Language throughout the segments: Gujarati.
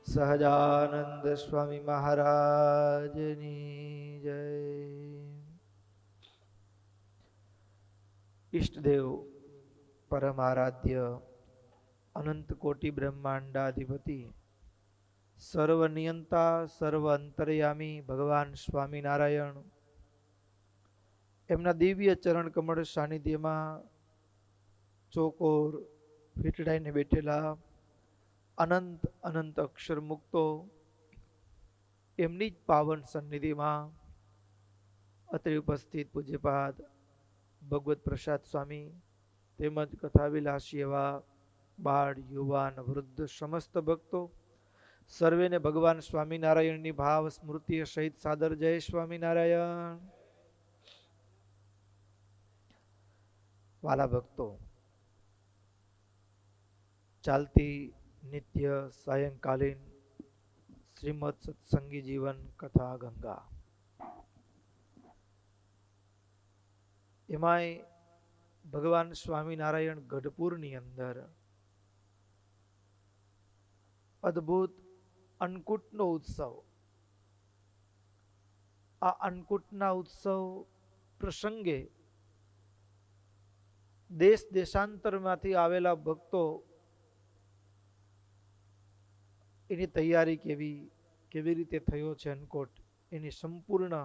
સહજાનંદ સ્વામી મહારાજની જય. ઈષ્ટદેવ પરમારાધ્ય અનંત કોટી બ્રહ્માંડાધિપતિ સર્વનિયંતા સર્વ અંતર્યામી ભગવાન સ્વામિનારાયણ એમના દિવ્ય ચરણ કમળ સાનિધ્યમાં ચોકોર વીંટળાઈને બેઠેલા અનંત અનંત અક્ષર મુક્તો એમની જ પાવન સન્નિધિમાં અત્રે ઉપસ્થિત પૂજ્યપાદ ભગવત પ્રસાદ સ્વામી તેમજ કથાવિલાસી એવા બાળ યુવાન વૃદ્ધ સમસ્ત ભક્તો સર્વેને ભગવાન સ્વામિનારાયણની ભાવ સ્મૃતિ સહિત સાદર જય સ્વામિનારાયણ. વાલા ભક્તો, ચાલતી નિત્ય સાયંકાલીન શ્રીમદ સત્સંગી જીવન કથા ગંગા, એમાંય ભગવાન સ્વામિનારાયણ ગઢપુરની અંદર અદ્ભુત અન્નકૂટનો ઉત્સવ. આ અન્નકૂટના ઉત્સવ પ્રસંગે દેશ દેશાંતરમાંથી આવેલા ભક્તો એની તૈયારી કેવી રીતે થયો છે અન્નકૂટ, એની સંપૂર્ણ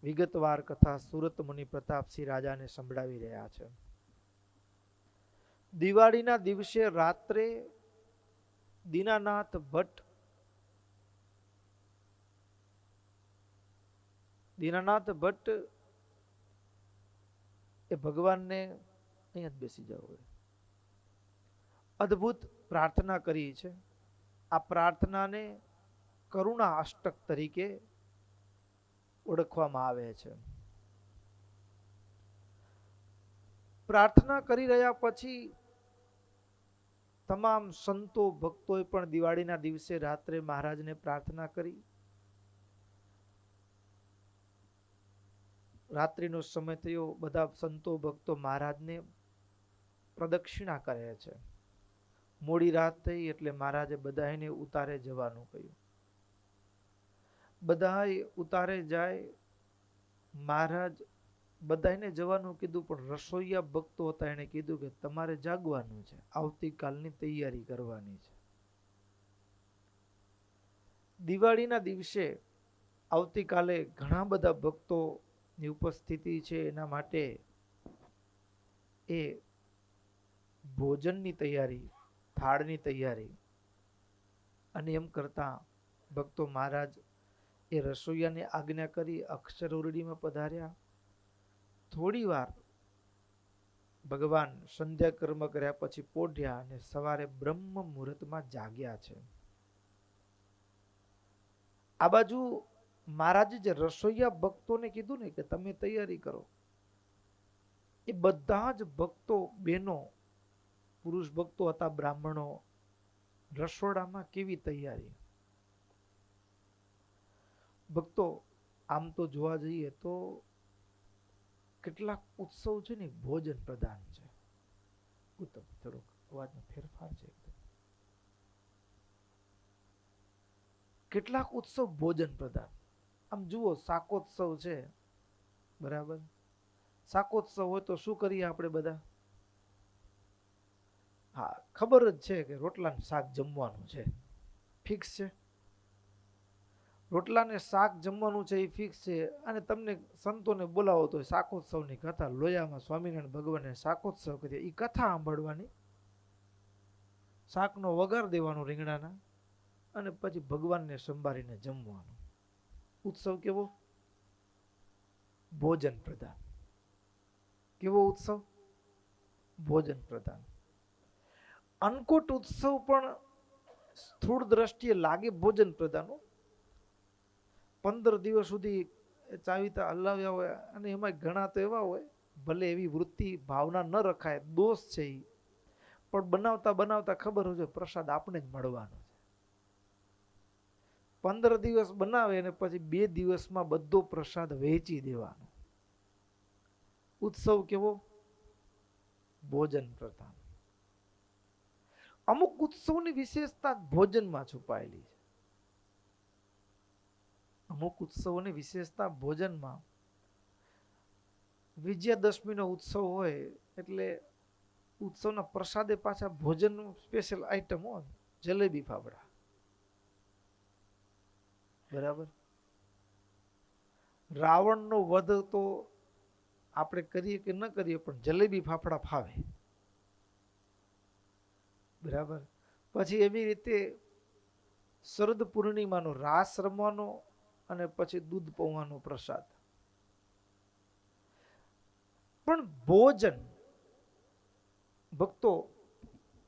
વિગતવાર કથા સુરત મુનિ પ્રતાપસિંહ રાજાને સંભળાવી રહ્યા છે. દિવાળીના દિવસે રાત્રે દીનાનાથ ભટ્ટ એ ભગવાનને અહીંયા જ બેસી જાવ, અદ્ભુત પ્રાર્થના કરી છે. આ પ્રાર્થનાને કરુણા અષ્ટક તરીકે ઓળખવામાં આવે છે. પ્રાર્થના કરી રહ્યા પછી તમામ સંતો ભક્તોએ પણ દિવાળીના દિવસે રાત્રે મહારાજને પ્રાર્થના કરી. રાત્રિનો સમય થયો, બધા સંતો ભક્તો મહારાજને પ્રદક્ષિણા કરે છે. મોડી રાત થઈ એટલે મહારાજે બધાને ઉતારે જવાનું કહ્યું. બધા ઉતારે જાય, મહારાજ બધાને જવાનું કીધું, પણ રસોઈયા ભક્તો હતા એને કીધું કે તમારે જાગવાનું છે, આવતીકાલની તૈયારી કરવાની છે. દિવાળીના દિવસે આવતીકાલે ઘણા બધા ભક્તોની ઉપસ્થિતિ છે, એના માટે એ ભોજનની તૈયારી, થાળની તૈયારી, અને એમ કરતા ભક્તો મહારાજ એ રસોઈયાને આજ્ઞા કરી અક્ષર ઓરડીમાં પધાર્યા. થોડી વાર ભગવાન સંધ્યા કર્મ કર્યા પછી પોઢ્યા અને સવારે બ્રહ્મ મુહૂર્તમાં જાગ્યા છે. આ બાજુ મહારાજે જે રસોઈયા ભક્તોને કીધું ને કે તમે તૈયારી કરો, એ બધા જ ભક્તો, બહેનો, પુરુષ ભક્તો હતા, બ્રાહ્મણો, રસોડામાં કેવી તૈયારી. ભક્તો આમ તો જોવા જઈએ તો કેટલાક ઉત્સવ છે ને ભોજન પ્રધાન છે. ઉત્તમ, થોડોક અવાજનો ફેરફાર છે. કેટલાક ઉત્સવ ભોજન પ્રધાન. આમ જુઓ, શાકોત્સવ છે, બરાબર. શાકોત્સવ હોય તો શું કરીએ આપણે બધા? હા, ખબર જ છે કે રોટલા શાક જમવાનું છે, ફિક્સ છે. રોટલા ને શાક જમવાનું છે એ ફિક્સ છે. અને તમને સંતોને બોલાવો તો શાકોત્સવની કથા, લોયામાં સ્વામિનારાયણ ભગવાને શાકોત્સવ કરી, એ કથા સાંભળવાની, શાકનો વઘાર દેવાનો રીંગણાના, અને પછી ભગવાનને સંભાળીને જમવાનું. ઉત્સવ કેવો? ભોજન પ્રધાન. કેવો ઉત્સવ? ભોજન પ્રધાન. અન્નકૂટ ઉત્સવ પણ સ્થૂળ દ્રષ્ટિએ લાગે ભોજન પ્રધાન. 15 દિવસ સુધી ચાવીતા હલાવ્યા હોય, અને એમાં ઘણા તો એવા હોય, ભલે એવી વૃત્તિ ભાવના ન રખાય, દોષ છે એ, પણ બનાવતા બનાવતા ખબર હોય પ્રસાદ આપણે જ મળવાનો છે. 15 દિવસ બનાવે અને પછી 2 દિવસમાં બધો પ્રસાદ વહેંચી દેવાનો. ઉત્સવ કેવો? ભોજન પ્રધાન. અમુક ઉત્સવની વિશેષતા ભોજનમાં છુપાયેલી છે. અમુક ઉત્સવોની વિશેષતા ભોજનમાં. વિજયાદશમીનો ઉત્સવ હોય એટલે ઉત્સવના પ્રસાદે પાછા ભોજનનું સ્પેશિયલ આઈટમ હોય, જલેબી ફાફડા. બરાબર. રાવણનો વધ તો આપણે કરીએ કે ન કરીએ પણ જલેબી ફાફડા ફાવે. બરાબર. પછી એવી રીતે શરદ પૂર્ણિમાનો રાસ રમવાનો અને પછી દૂધ પૌવાનો પ્રસાદ. પણ ભોજન ભક્તો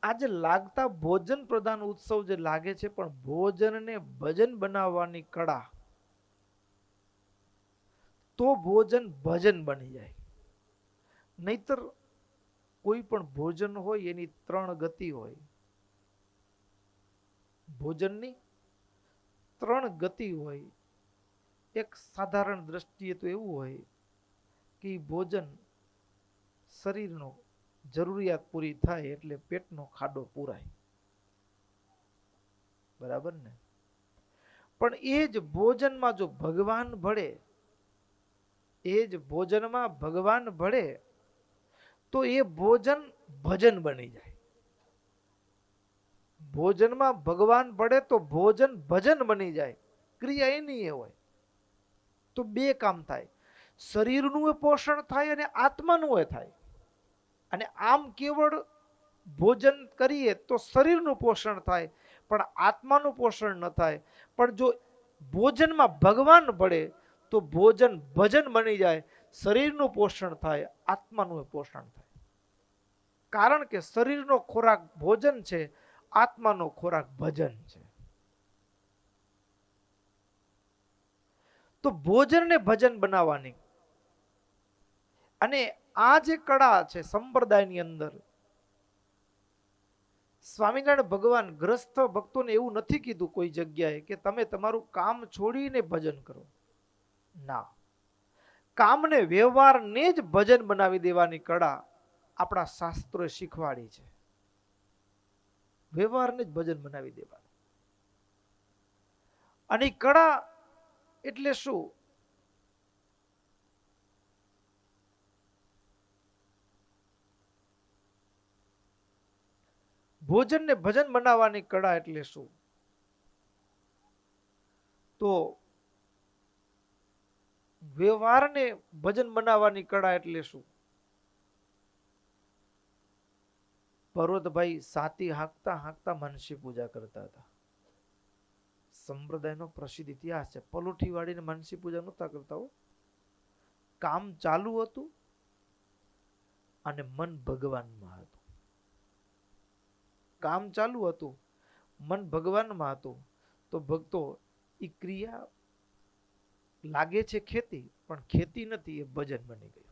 આજે લાગતા ભોજન પ્રધાન ઉત્સવ જે લાગે છે, પણ ભોજનને ભજન બનાવવાની કળા, તો ભોજન ભજન બની જાય. નહીતર કોઈ પણ ભોજન હોય એની 3 ગતિ હોય. ભોજનની 3 ગતિ હોય. એક સાધારણ દ્રષ્ટિએ તો એવું હોય કે ભોજન શરીરનો જરૂરિયાત પૂરી થાય એટલે પેટનો ખાડો પૂરાય. બરાબર ને? પણ એ જ ભોજનમાં જો ભગવાન ભળે, એ જ ભોજનમાં ભગવાન ભળે તો એ ભોજન ભજન બની જાય. ભોજનમાં ભગવાન ભળે તો ભોજન ભજન બની જાય. ક્રિયા એની એ હોય તો 2 કામ થાય. શરીરનું પોષણ થાય અને આત્માનું થાય. અને આમ કેવળ ભોજન કરીએ તો શરીરનું પોષણ થાય પણ આત્માનું પોષણ ન થાય. પણ જો ભોજનમાં ભગવાન ભળે તો ભોજન ભજન બની જાય. શરીરનું પોષણ થાય, આત્માનું પોષણ થાય. કારણ કે શરીરનો ખોરાક ભોજન છે, આત્માનો ખોરાક ભજન છે. તો ભોજનને ભજન બનાવવાની અને આ જે કળા છે સંપ્રદાયની અંદર, સ્વામિનારાયણ ભગવાન ગ્રસ્થ ભક્તોને એવું નથી કીધું કોઈ જગ્યાએ કે તમે તમારું કામ છોડીને ભજન કરો. ના, કામને વ્યવહારને જ ભજન બનાવી દેવાની કળા આપણા શાસ્ત્રોએ શીખવાડી છે. વ્યવહારને જ ભજન બનાવી દેવાનું. અને કળા એટલે શું? ભોજનને ભજન બનાવવાની કળા એટલે શું? તો વ્યવહારને ભજન બનાવવાની કળા એટલે શું? પર્વતભાઈ સાતી હાંકતા હાંકતા મનસી પૂજા કરતા હતા. સંપ્રદાયનો પ્રસિદ્ધ ઇતિહાસ છે. પલોઠી વાળીને મનસી પૂજા નહોતા કરતા. કામ ચાલુ હતું અને મન ભગવાનમાં હતું. કામ ચાલુ હતું, મન ભગવાનમાં હતું. તો ભક્તો એ ક્રિયા લાગે છે ખેતી, પણ ખેતી નથી, એ ભજન બની ગયું.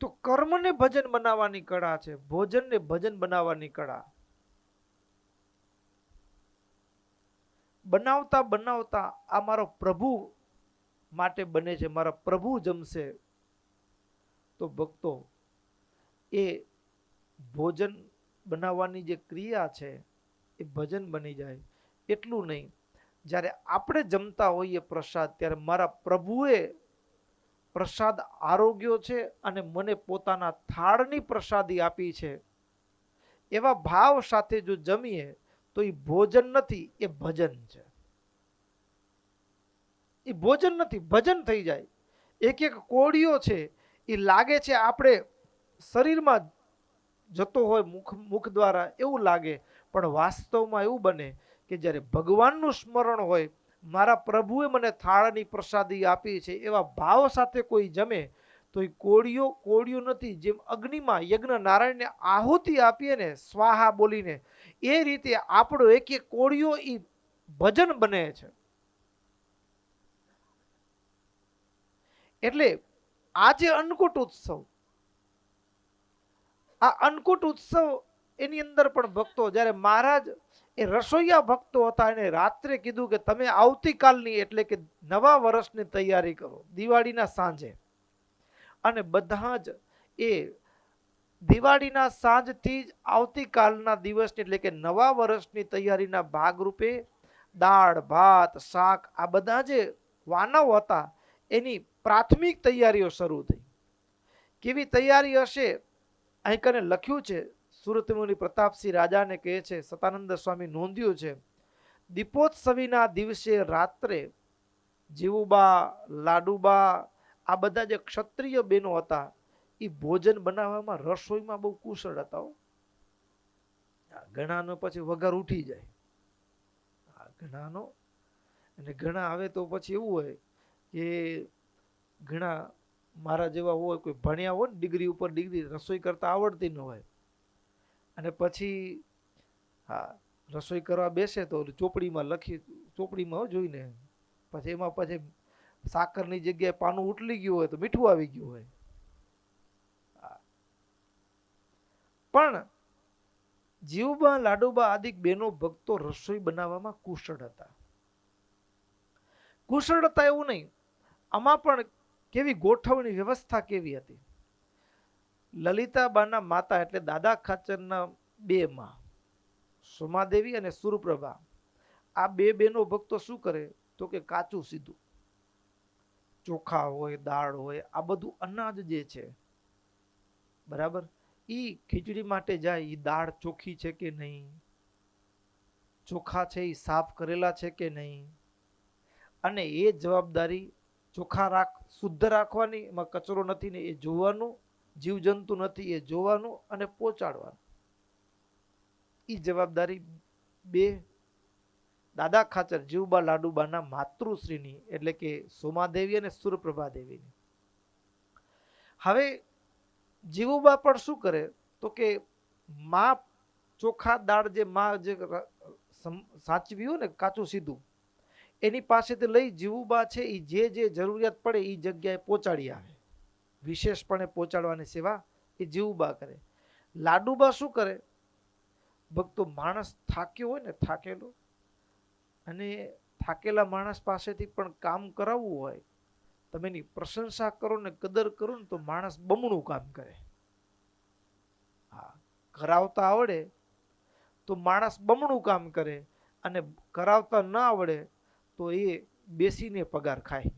તો કર્મને ભજન બનાવવાની કળા છે, ભોજનને ભજન બનાવવાની કળા. બનાવતા બનાવતા આ મારો પ્રભુ માટે બને છે, મારા પ્રભુ જમશે. તો ભક્તો એ ભોજન બનાવવાની જે ક્રિયા છે એ ભજન બની જાય. એટલું નહીં, જ્યારે આપણે જમતા હોઈએ પ્રસાદ, ત્યારે મારા પ્રભુએ પ્રસાદ આરોગ્યો છે અને મને પોતાના થાળની પ્રસાદી આપી છે, એવા ભાવ સાથે જો જમીએ તો એ ભોજન નથી, એ ભજન છે. એ ભોજન નથી, ભજન થઈ જાય. એક એક કોળીઓ છે એ લાગે છે આપણે શરીરમાં જતો હોય મુખ દ્વારા એવું લાગે, પણ વાસ્તવમાં એવું બને કે જ્યારે ભગવાનનું સ્મરણ હોય, મારા પ્રભુએ મને થાળની પ્રસાદી આપી છે, એવા ભાવ સાથે કોઈ જમે તો એ કોળીઓ નથી. જેમ અગ્નિમાં યજ્ઞ નારાયણને આહુતિ આપીએ ને સ્વાહા બોલીને, એ રીતે આપણો એક એક કોળીઓ એ ભજન બને છે. એટલે આજે અન્નકૂટ ઉત્સવ, આ અન્નકૂટ ઉત્સવ એની અંદર પણ ભક્તો, જ્યારે મહારાજ એ રસોઈયા ભક્તો હતા, એને રાત્રે કીધું કે તમે આવતીકાલની એટલે કે નવા વર્ષની તૈયારી કરો, દિવાળીના સાંજે. અને બધા જ એ દિવાળીના સાંજથી જ આવતીકાલના દિવસની એટલે કે નવા વર્ષની તૈયારીના ભાગરૂપે દાળ ભાત શાક આ બધા જે વાનવ હતા એની પ્રાથમિક તૈયારીઓ શરૂ થઈ. કેવી તૈયારી હશે અહીં કને લખ્યું છે. સુરતમુનિ પ્રતાપસિંહ રાજાને કહે છે, સતાનંદ સ્વામી નોંધ્યું છે, દીપોત્સવીના દિવસે રાત્રે જીવુબા લાડુબા આ બધા જે ક્ષત્રિય બહેનો હતા એ ભોજન બનાવવામાં રસોઈમાં બહુ કુશળ હતા. ઘણાનો પછી વઘાર ઉઠી જાય, ઘણાનો અને ઘણા હવે તો પછી એવું હોય કે ઘણા મારા જેવા હોય, કોઈ ભણ્યા હોય ને ડિગ્રી ઉપર ડિગ્રી, રસોઈ કરતા આવડતી ન હોય અને પછી હા રસોઈ કરવા બેસે તો ચોપડીમાં લખી, ચોપડીમાં જોઈને પછી એમાં પછી સાકરની જગ્યાએ પાનું ઉટલી ગયું હોય તો મીઠું આવી ગયું હોય. પણ જીવુબા લાડુબા આદિ બેનો ભક્તો રસોઈ બનાવવામાં કુશળ હતા. કુશળ હતા એવું નહીં, આમાં પણ કેવી ગોઠવણી વ્યવસ્થા કેવી હતી. લલિતાબાના માતા એટલે દાદા ખાચરના બે માં સોમાદેવી અને સુરપ્રભા, આ બે બેનો ભક્તો શું કરે તો કે કાચું સીધું ચોખા હોય દાળ હોય આ બધું અનાજ જે છે બરાબર, ઈ ખીચડી માટે જાય, ઈ દાળ ચોખ્ખી છે કે નહીં, ચોખા છે એ સાફ કરેલા છે કે નહીં, અને એ જવાબદારી ચોખા શુદ્ધ રાખવાની, એમાં કચરો નથી ને એ જોવાનું, જીવજંતુ નથી એ જોવાનું અને પહોંચાડવાનું. એ જવાબદારી બે દાદા ખાચર જીવુબા લાડુબાના માતૃશ્રીની એટલે કે સોમાદેવી અને સુરપ્રભા દેવીની. હવે જીવુબા પણ શું કરે તો કે માં ચોખા દાળ જે માં જે સાચવી હોય ને કાચું સીધું એની પાસેથી લઈ જીવુબા છે એ જે જે જરૂરિયાત પડે એ જગ્યાએ પહોંચાડી આવે. વિશેષપણે પહોંચાડવાની સેવા એ જીવુબા કરે. લાડુબા શું કરે, ભક્તો માણસ થાક્યો હોય ને, થાકેલો, અને થાકેલા માણસ પાસેથી પણ કામ કરાવવું હોય, તમે એની પ્રશંસા કરો ને કદર કરો ને તો માણસ બમણું કામ કરે. હા, કરાવતા આવડે તો માણસ બમણું કામ કરે, અને કરાવતા ન આવડે તો એ બેસીને પગાર ખાય.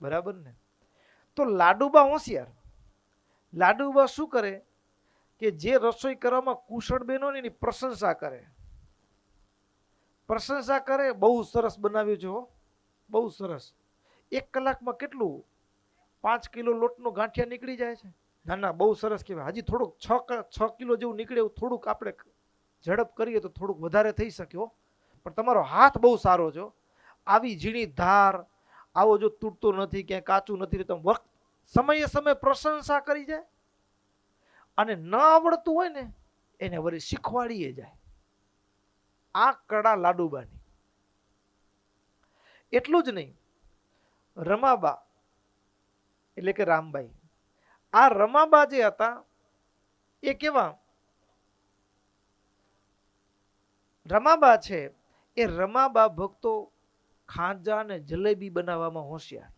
બરાબર ને? તો લાડુબા હોશિયાર. લાડુબા શું કરે કે જે રસોઈ કરવામાં કુશળ બહેનો ને એની પ્રશંસા કરે. પ્રશંસા કરે, બહુ સરસ બનાવ્યું છે હો, બહુ સરસ. 1 કલાકમાં કેટલું 5 કિલો લોટનો ગાંઠિયા નીકળી જાય છે. ના ના બહુ સરસ કહેવાય. હજી થોડુંક 6 કિલો જેવું નીકળે એવું થોડુંક આપણે ઝડપ કરીએ તો થોડુંક વધારે થઈ શકે હો. પણ તમારો હાથ બહુ સારો છે. આવી ઝીણી ધાર, આવો જો તૂટતો નથી, ક્યાંય કાચું નથી રહેતું, વખત સમયે સમય પ્રશંસા કરી જાય. અને ન આવડતું હોય ને એને વળી શીખવાડીએ જાય. આ કળા લાડુબાની. એટલું જ નહીં, રમાબા એટલે કે રામબાઈ, આ રમાબા જે હતા એ કેવા, રમાબા છે એ રમાબા ભક્તો ખાંજા અને જલેબી બનાવવામાં હોશિયાર.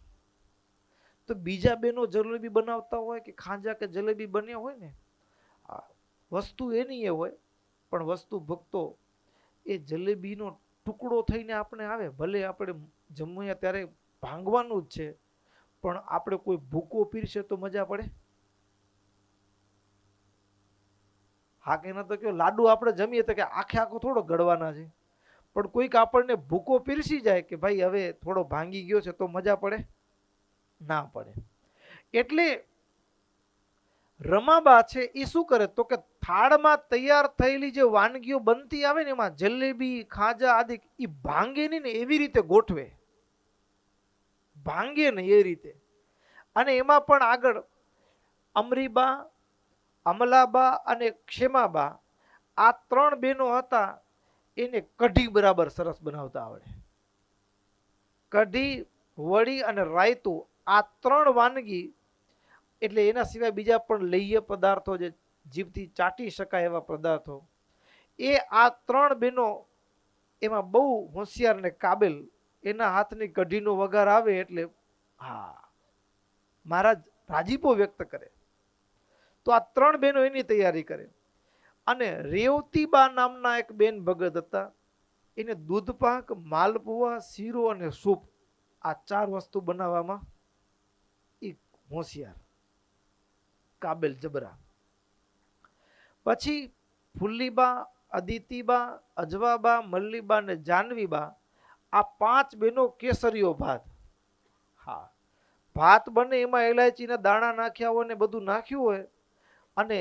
તો બીજા બેનો જલેબી બનાવતા હોય કે ખાંજા કે જલેબી બન્યા હોય ને, વસ્તુ એની એ હોય પણ વસ્તુ ભક્તો એ જલેબીનો ટુકડો થઈને આપણે આવે, ભલે આપણે જમવા ત્યારે ભાંગવાનું જ છે, પણ આપણે કોઈ ભૂકો પીરશે તો મજા પડે. હા કે ન તો કયો, લાડુ આપણે જમીએ તો કે આખે આખો થોડો ગળવાના છે, પણ કોઈક આપણને ભૂકો પીરસી જાય કે ભાઈ હવે થોડો ભાંગી ગયો છે તો મજા પડે? ના પડે. એટલે રમાબા છે એ શું કરે તો કે થાળમાં તૈયાર થયેલી જે વાનગીઓ બનતી આવે ને એમાં જલેબી ખાજા આદિ એ ભાંગે નહીં ને એવી રીતે ગોઠવે, ભાંગે ને એ રીતે. અને એમાં પણ આગળ અમરીબા, અમલાબા અને ક્ષેમાબા આ 3 બહેનો હતા, એને કઢી બરાબર સરસ બનાવતા આવડે. કઢી, વડી અને રાયતું આ 3 વાનગી, એટલે એના સિવાય બીજા પણ લેહ્ય પદાર્થો જે જીભથી ચાટી શકાય એવા પદાર્થો, એ આ 3 બહેનો એમાં બહુ હોશિયાર ને કાબેલ. એના હાથની કઢીનો વઘાર આવે એટલે હા, મહારાજ રાજીપો વ્યક્ત કરે. તો આ 3 બહેનો એની તૈયારી કરે. અને રેવતીબા નામના એક બેન ભગત હતા, એને દૂધપાક, માલપુઆ, શીરો અને સૂપ આ 4 વસ્તુ બનાવવામાં એ હોશિયાર, કાબેલ, જબરા. પછી ફુલ્લીબા, અદિતિબા, અજવાબા, મલ્લીબા અને જાનવીબા આ 5 બહેનો કેસરીયો ભાત. હા, ભાત બને એમાં એલાયચીના દાણા નાખ્યા હોય ને બધું નાખ્યું હોય, અને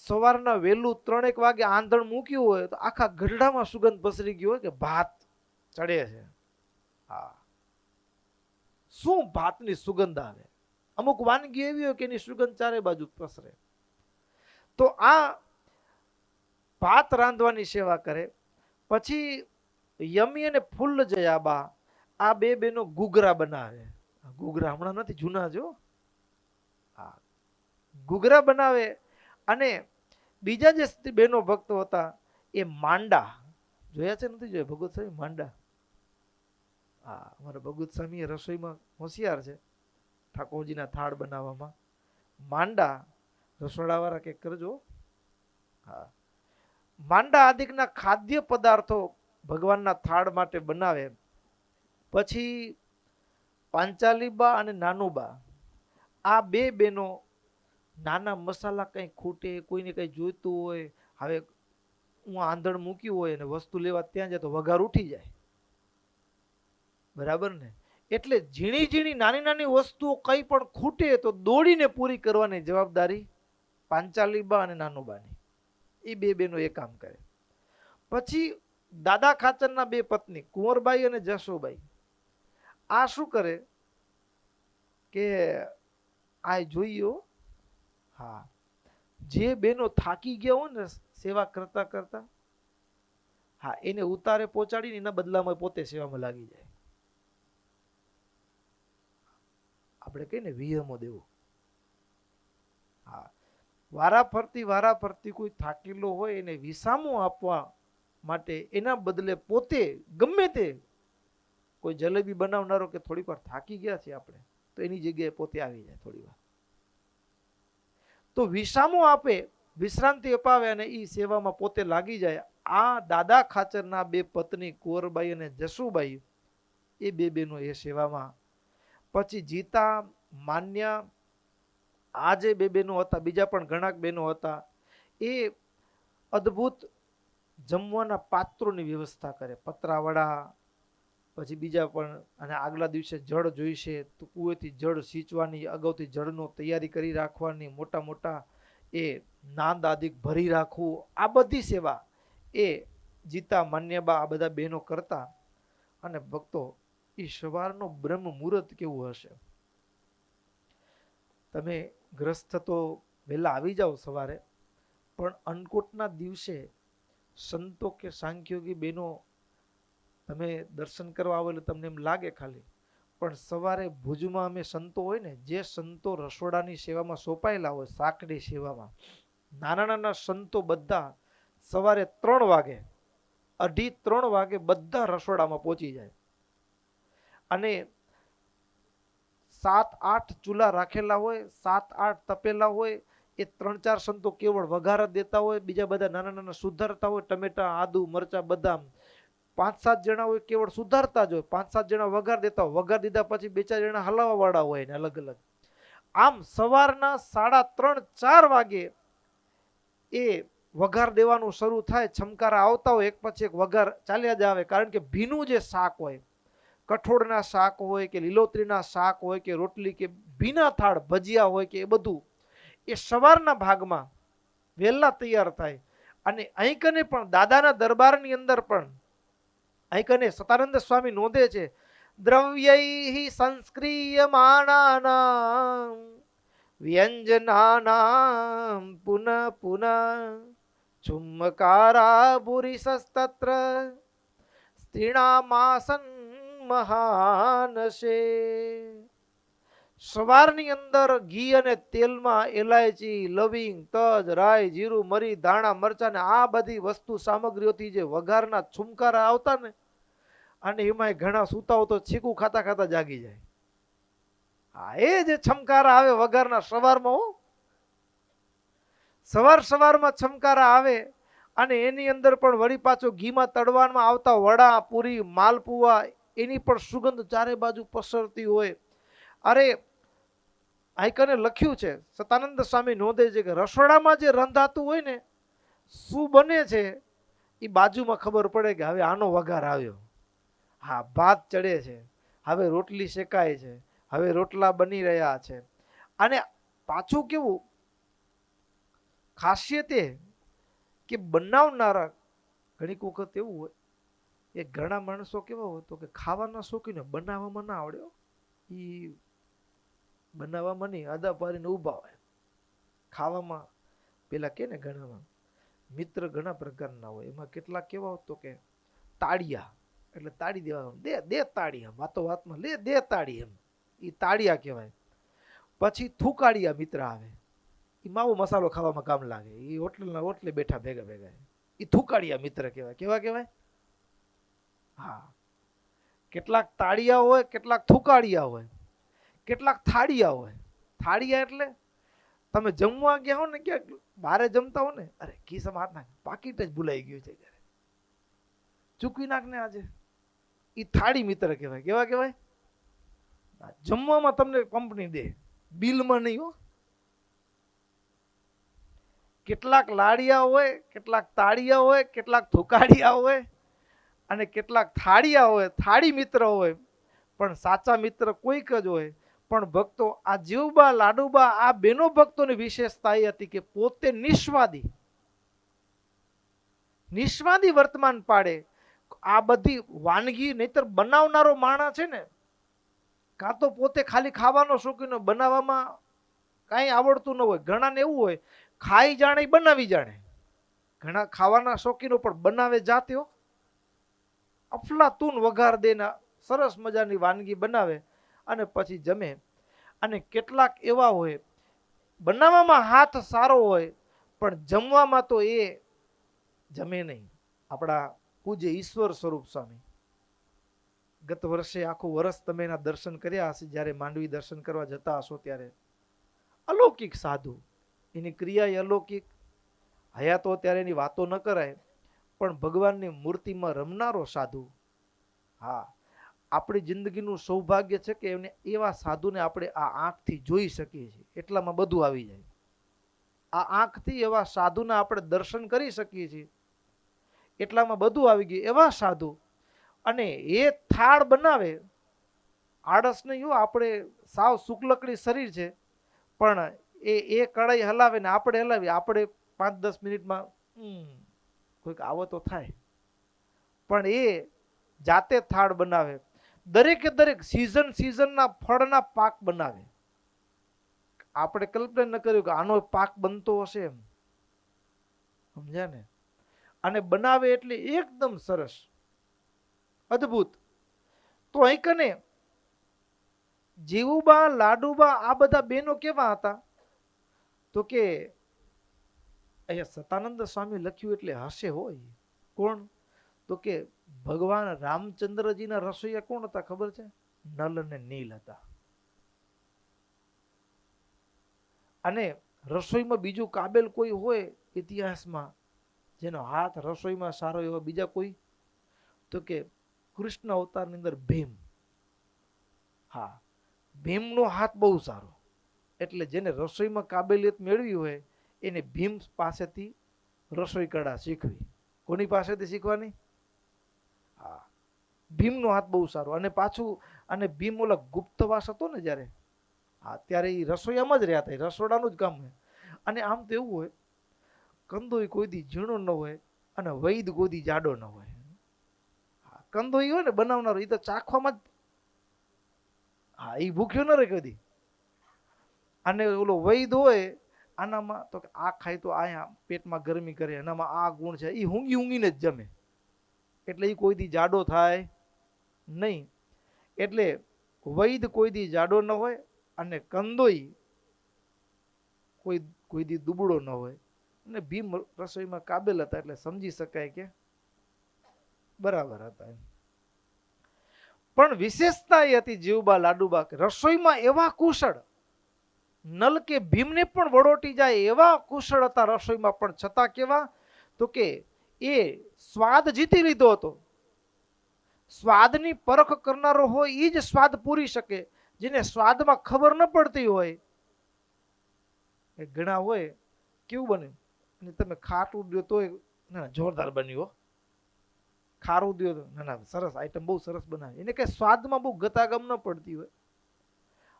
સવારના વહેલું 3-1 વાગે આંધણ મૂક્યું હોય તો આખા ગઢડામાં સુગંધ પસરી ગયો હોય કે ભાત ચડે છે. હા, શું ભાતની સુગંધ આવે. અમુક વાનગી એવી હોય કે એની સુગંધ ચારે બાજુ પસરે. તો આ ભાત રાંધવાની સેવા કરે. પછી યમી અને ફૂલ જયાબા આ 2 બહેનો ઘૂઘરા બનાવે. ઘૂઘરા હમણાં નથી, જૂના જો. હા, ઘૂઘરા બનાવે. અને બીજા જે બહેનો ભક્તો હતા એ માંડા જોયા છે, નથી જોયા? ભગવત સ્વામી માંડા. હા, અમારા ભગવત સ્વામી રસોઈમાં હોશિયાર છે, ઠાકોરજીના થાળ બનાવવામાં. માંડા રસોડાવાળા કે કરજો. હા, માંડા આદિકના ખાદ્ય પદાર્થો ભગવાનના થાળ માટે બનાવે. પછી પાંચાલીબા અને નાનુબા આ 2 બહેનો નાના મસાલા કંઈ ખૂટે, કોઈને કંઈ જોઈતું હોય, હવે હું આંધણ મૂક્યું હોય અને વસ્તુ લેવા ત્યાં જાય તો વઘાર ઉઠી જાય, બરાબર ને? એટલે ઝીણી ઝીણી નાની નાની વસ્તુઓ કંઈ પણ ખૂટે તો દોડીને પૂરી કરવાની જવાબદારી પાંચાલીબા અને નાનુબાની. એ 2 બહેનો એ કામ કરે. પછી દાદા ખાચરના 2 પત્ની કુંવરબાઈ અને જસુબાઈ આ શું કરે કે આ જોઈએ, હા, જે બહેનો થાકી ગયા હોય ને સેવા કરતા કરતા, હા, એને ઉતારે પહોંચાડીને એના બદલામાં પોતે સેવામાં લાગી જાય. આપણે કહીએ ને વિહમો દેવો. હા, વારા ફરતી કોઈ થાકેલો હોય એને વિસામો આપવા માટે એના બદલે પોતે ગમે તે, કોઈ જલેબી બનાવનારો કે થોડીક વાર થાકી ગયા છે આપણે તો એની જગ્યાએ પોતે આવી જાય થોડી વાર, તો વિસામો આપે, વિશ્રાંતિ અપાવે અને એ સેવામાં પોતે લાગી જાય. આ દાદા ખાચરના 2 પત્ની કુંવરબાઈ અને જસુબાઈ એ 2 બહેનો એ સેવામાં. પછી જીતા, માન્યા આ જે 2 બહેનો હતા, બીજા પણ ઘણા બહેનો હતા, એ અદ્ભુત જમવાના પાત્રોની વ્યવસ્થા કરે. પતરાવડા, પછી બીજા પણ, અને આગલા દિવસે જળ જોઈશે તો કુવેથી જળ સિંચવાની, અગાઉથી જળનો તૈયારી કરી રાખવાની, મોટા મોટા એ નાંદ આદિક ભરી રાખવું, આ બધી સેવા એ જીતા, માન્યબા આ બધા બહેનો કરતા. અને ભક્તો, એ સવારનો બ્રહ્મ મુહૂર્ત કેવું હશે. તમે ગ્રસ્ત તો વહેલા આવી જાઓ સવારે, પણ અન્નકૂટના દિવસે સંતો કે સાંખ્યોગી બહેનો તમે દર્શન કરવા આવો એટલે તમને એમ લાગે ખાલી, પણ સવારે ભુજમાં અમે સંતો હોય ને, જે સંતો રસોડાની સેવામાં સોંપાયેલા હોય, સાંકડી સેવામાં, નાના નાના સંતો બધા સવારે 3 વાગે, 2:30-3 વાગે બધા રસોડામાં પહોંચી જાય. અને 7-8 ચૂલા રાખેલા હોય, 7-8 તપેલા હોય. એ 3-4 સંતો કેવળ વઘાર દેતા હોય, બીજા બધા નાના નાના સુધારતા હોય, ટમેટા, આદુ, મરચા, બદામ. 5-7 જણા હોય કેવળ સુધારતા જ હોય, 5-7 જણા વઘાર દેતા હોય, વઘાર દીધા પછી 2-4 જણા હલાવા વાળા હોય ને અલગ અલગ. આમ સવારના 3:30-4 વાગે એ વઘાર દેવાનું શરૂ થાય. છમકારા આવતા હોય, એક પછી એક વઘાર ચાલ્યા જ આવે. કારણ કે ભીનું જે શાક હોય, કઠોળના શાક હોય કે લીલોતરીના શાક હોય કે રોટલી કે ભીના થાળ ભજીયા હોય કે એ બધું એ સવારના ભાગમાં વહેલા તૈયાર થાય. અને અહીં કને પણ દાદાના દરબારની અંદર પણ અહીં કને સતાનંદ સ્વામી નોંધે છે, દ્રવ્યૈ સંસ્ક્રિયમાણાનાં વ્યંજનાનાં પુનઃ પુનઃ ચુમ્મકારા ભૂરિસસ્તત્ર સ્ત્રીણામાસન મહાનશે. સવારની અંદર ઘી અને તેલમાં એલાયચી, લવિંગ, તજ, રાઈ, જીરું, મરી, ધાણા, મરચા ને આ બધી વસ્તુ સામગ્રીઓથી જે વઘારના છુમકારા આવતા ને, અને એમાંય ઘણા સૂતાઓ તો છીકું ખાતા ખાતા જાગી જાય. હા, એ જે છમકારા આવે વઘારના સવારમાં, હો સવારમાં છમકારા આવે, અને એની અંદર પણ વળી પાછો ઘીમાં તળવામાં આવતા વડા, પૂરી, માલપુઆ, એની પણ સુગંધ ચારે બાજુ પસરતી હોય. અરે આઈકને લખ્યું છે, સતાનંદ સ્વામી નોંધે છે કે રસોડામાં જે રંધાતું હોય ને, શું બને છે એ બાજુમાં ખબર પડે કે હવે આનો વઘાર આવ્યો. હા, ભાત ચડે છે, હવે રોટલી શેકાય છે, હવે રોટલા બની રહ્યા છે. અને પાછું કેવું ખાસિયત એ કે બનાવનારા ઘણીક વખત એવું હોય એ ઘણા માણસો કેવા હોય તો કે ખાવાના શોખીને બનાવવામાં ના આવડે. ઈ બનાવવામાં નહીં, આદા પાડીને ઊભા હોય. ખાવામાં પેલા કે ને ઘણામાં મિત્ર ઘણા પ્રકારના હોય. એમાં કેટલાક કેવા તો કે તાળિયા, એટલે તાળી દેવા, દે દે તાળિયા, વાતો વાતમાં લે દે તાળી, એમ એ તાળિયા કહેવાય. પછી થૂકાડિયા મિત્ર આવે, એ માવો મસાલો ખાવામાં કામ લાગે, એ હોટલના હોટલે બેઠા ભેગા ભેગા, એ થૂકાડિયા મિત્ર કહેવાય. કેવા કહેવાય? હા, કેટલાક તાળિયા હોય, કેટલાક થૂકાડિયા હોય, કેટલાક થાળિયા હોય. થાળિયા એટલે તમે જમવા ગયા હો ને, ક્યાંક બારે જમતા હો ને, અરે ખિસ્સામાં હાથ નાખ, પાકીટ જ ભૂલાઈ ગયું છે, ચૂકવી નાખ ને આજે, એ થાળી મિત્ર કહેવાય. કેવા કહેવાય? જમવામાં તમને કંપની દે, બિલમાં નહીં, હો. કેટલાક લાડિયા હોય, કેટલાક તાળિયા હોય, કેટલાક થુકાડિયા હોય, અને કેટલાક થાળિયા હોય, થાળી મિત્ર હોય. પણ સાચા મિત્ર કોઈક જ હોય. પણ ભક્તો આ જીવબા લાડુબા આ બેનો ભક્તોની વિશેષતા એ હતી કે પોતે નિસ્વાદી વર્તમાન પાડે. આ બધી વાનગી નહીતર બનાવનારો માણસ છે ને, કાં તો પોતે ખાલી ખાવાનો શોખીન, બનાવવામાં કાંઈ આવડતું ન હોય. ઘણાને એવું હોય ખાઈ જાણે બનાવી જાણે. ઘણા ખાવાના શોખીનો પણ બનાવે જાતે, હો. અફલાતૂન વઘાર દેના સરસ મજાની વાનગી બનાવે અને પછી જમે. અને કેટલાક એવા હોય બનાવવામાં હાથ સારો હોય પણ જમવામાં તો એ જમે નહીં. આપણા પૂજ્ય ઈશ્વર સ્વરૂપ સ્વામી, ગત વર્ષે આખું વર્ષ તમે એના દર્શન કર્યા હશે. જ્યારે માંડવી દર્શન કરવા જતા હશો ત્યારે અલૌકિક સાધુ, એની ક્રિયા અલૌકિક. હયાતો ત્યારે એની વાતો ન કરાય, પણ ભગવાનની મૂર્તિમાં રમનારો સાધુ. હા, આપણી જિંદગીનું સૌભાગ્ય છે કે એમને એવા સાધુને આપણે આ આંખથી જોઈ શકીએ છીએ. એટલામાં બધું આવી જાય. આ આંખથી એવા સાધુના આપણે દર્શન કરી શકીએ છીએ, એટલામાં બધું આવી ગયું. એવા સાધુ, અને એ થાળ બનાવે, આળસ નહીં હો. આપણે સાવ શુક્લકડી શરીર છે, પણ એ કડાઈ હલાવે ને આપણે હલાવીએ, આપણે 5-10 મિનિટમાં કોઈક આવો તો થાય. પણ એ જાતે થાળ બનાવે. દરેકે દરેક સિઝનના ફળના પાક બનાવે. આપણે કલ્પના ન કર્યું કે આનો પાક બનતો હશે, એમ. સમજ્યા ને? અને બનાવે એટલે એકદમ સરસ, અદ્ભુત. તો અહીં કને જીવુબા લાડુબા આ બધા બેનો કેવા હતા તો કે અહીંયા સતાનંદ સ્વામી લખ્યું એટલે હશે હોય. કોણ? તો કે ભગવાન રામચંદ્રજીના રસોઈયા કોણ હતા ખબર છે? નલ અને નીલ હતા. અને રસોઈમાં બીજું કાબેલ કોઈ હોય ઇતિહાસમાં જેનો હાથ રસોઈમાં સારો એવો બીજા કોઈ? તો કે કૃષ્ણ અવતારની અંદર ભીમ. હા, ભીમનો હાથ બહુ સારો. એટલે જેને રસોઈમાં કાબેલિયત મેળવી હોય એને ભીમ પાસેથી રસોઈ કળા શીખવી. કોની પાસેથી શીખવાની? હા, ભીમનો હાથ બહુ સારો. અને પાછું, અને ભીમ ઓલા ગુપ્તવાસ હતો ને જ્યારે, હા, ત્યારે એ રસોઈયામાં જ રહ્યા હતા, રસોડાનું જ કામ હોય. અને આમ તો એવું હોય, કંદોય કોઈ દી ઝીણો ન હોય અને વૈદ કોઈ દી જાડો ન હોય. હા, કંદોય હોય ને બનાવનારો, એ તો ચાખવામાં જ, હા, એ ભૂખ્યો ન રહે કદી. અને ઓલો વૈદ હોય આનામાં તો આ ખાય તો આ પેટમાં ગરમી કરે, એનામાં આ ગુણ છે, એ ઊંઘીને જ જમે. એટલે એ કોઈ દી જાડો થાય નહીં. એટલે વૈદ કોઈ દી જાડો ન હોય અને કંદોઈ કોઈ દી દુબળો ન હોય. અને ભીમ રસોઈમાં કાબેલ હતા એટલે સમજી શકાય કે બરાબર હતા. પણ વિશેષતા એ હતી જીવબા લાડુબા કે રસોઈમાં એવા કુશળ, નલ કે ભીમને પણ વડોટી જાય એવા કુશળ હતા રસોઈમાં, પણ છતાં કેવા તો કે એ સ્વાદ જીતી લીધો હતો. સ્વાદની પરખ કરનારો હોય એ જ સ્વાદ પૂરી શકે. જેને સ્વાદમાં ખબર ન પડતી હોય, એ ઘણા હોય કેવું બને, અને તમે ખાટું દો તોય ના જોરદાર બન્યું, ખારું દો તો ના ના સરસ આઈટમ બહુ સરસ બનાવી. એને કઈ સ્વાદમાં બહુ ગતાગમ ન પડતી હોય,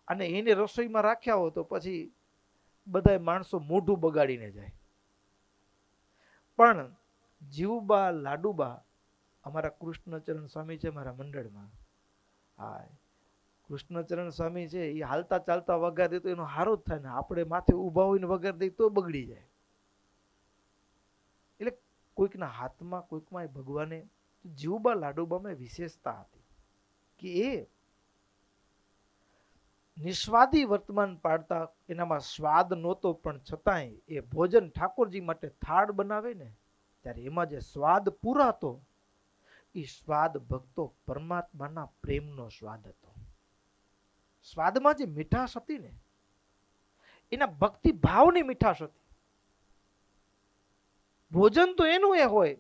અને એને રસોઈમાં રાખ્યા હોય તો પછી બધા માણસો મોઢું બગાડીને જાય. પણ જીવબા લાડુબા, અમારા કૃષ્ણચરણ સ્વામી છે મારા મંડળમાં, હા કૃષ્ણચરણ સ્વામી છે, એ હાલતા ચાલતા વગાર દે તો એનો હારો જ થાય ને, આપણે માથે ઊભા હોઈને વગાર દઈએ તો બગડી જાય. એટલે કોઈકના હાથમાં કોઈકમાં ભગવાને જીવબા લાડુબામાં વિશેષતા હતી કે એ નિસ્વાદી વર્તમાન પાડતા, એનામાં સ્વાદ નહોતો, પણ છતાંય એ ભોજન ઠાકોરજી માટે થાળ બનાવે ને ત્યારે એમાં જે સ્વાદ પૂરાતો, એ સ્વાદ ભક્તો પરમાત્માના પ્રેમનો સ્વાદ હતો. સ્વાદમાં જે મીઠાશ હતી ને, એના ભક્તિ ભાવની મીઠાશ હતી. ભોજન તો એનું એ હોય,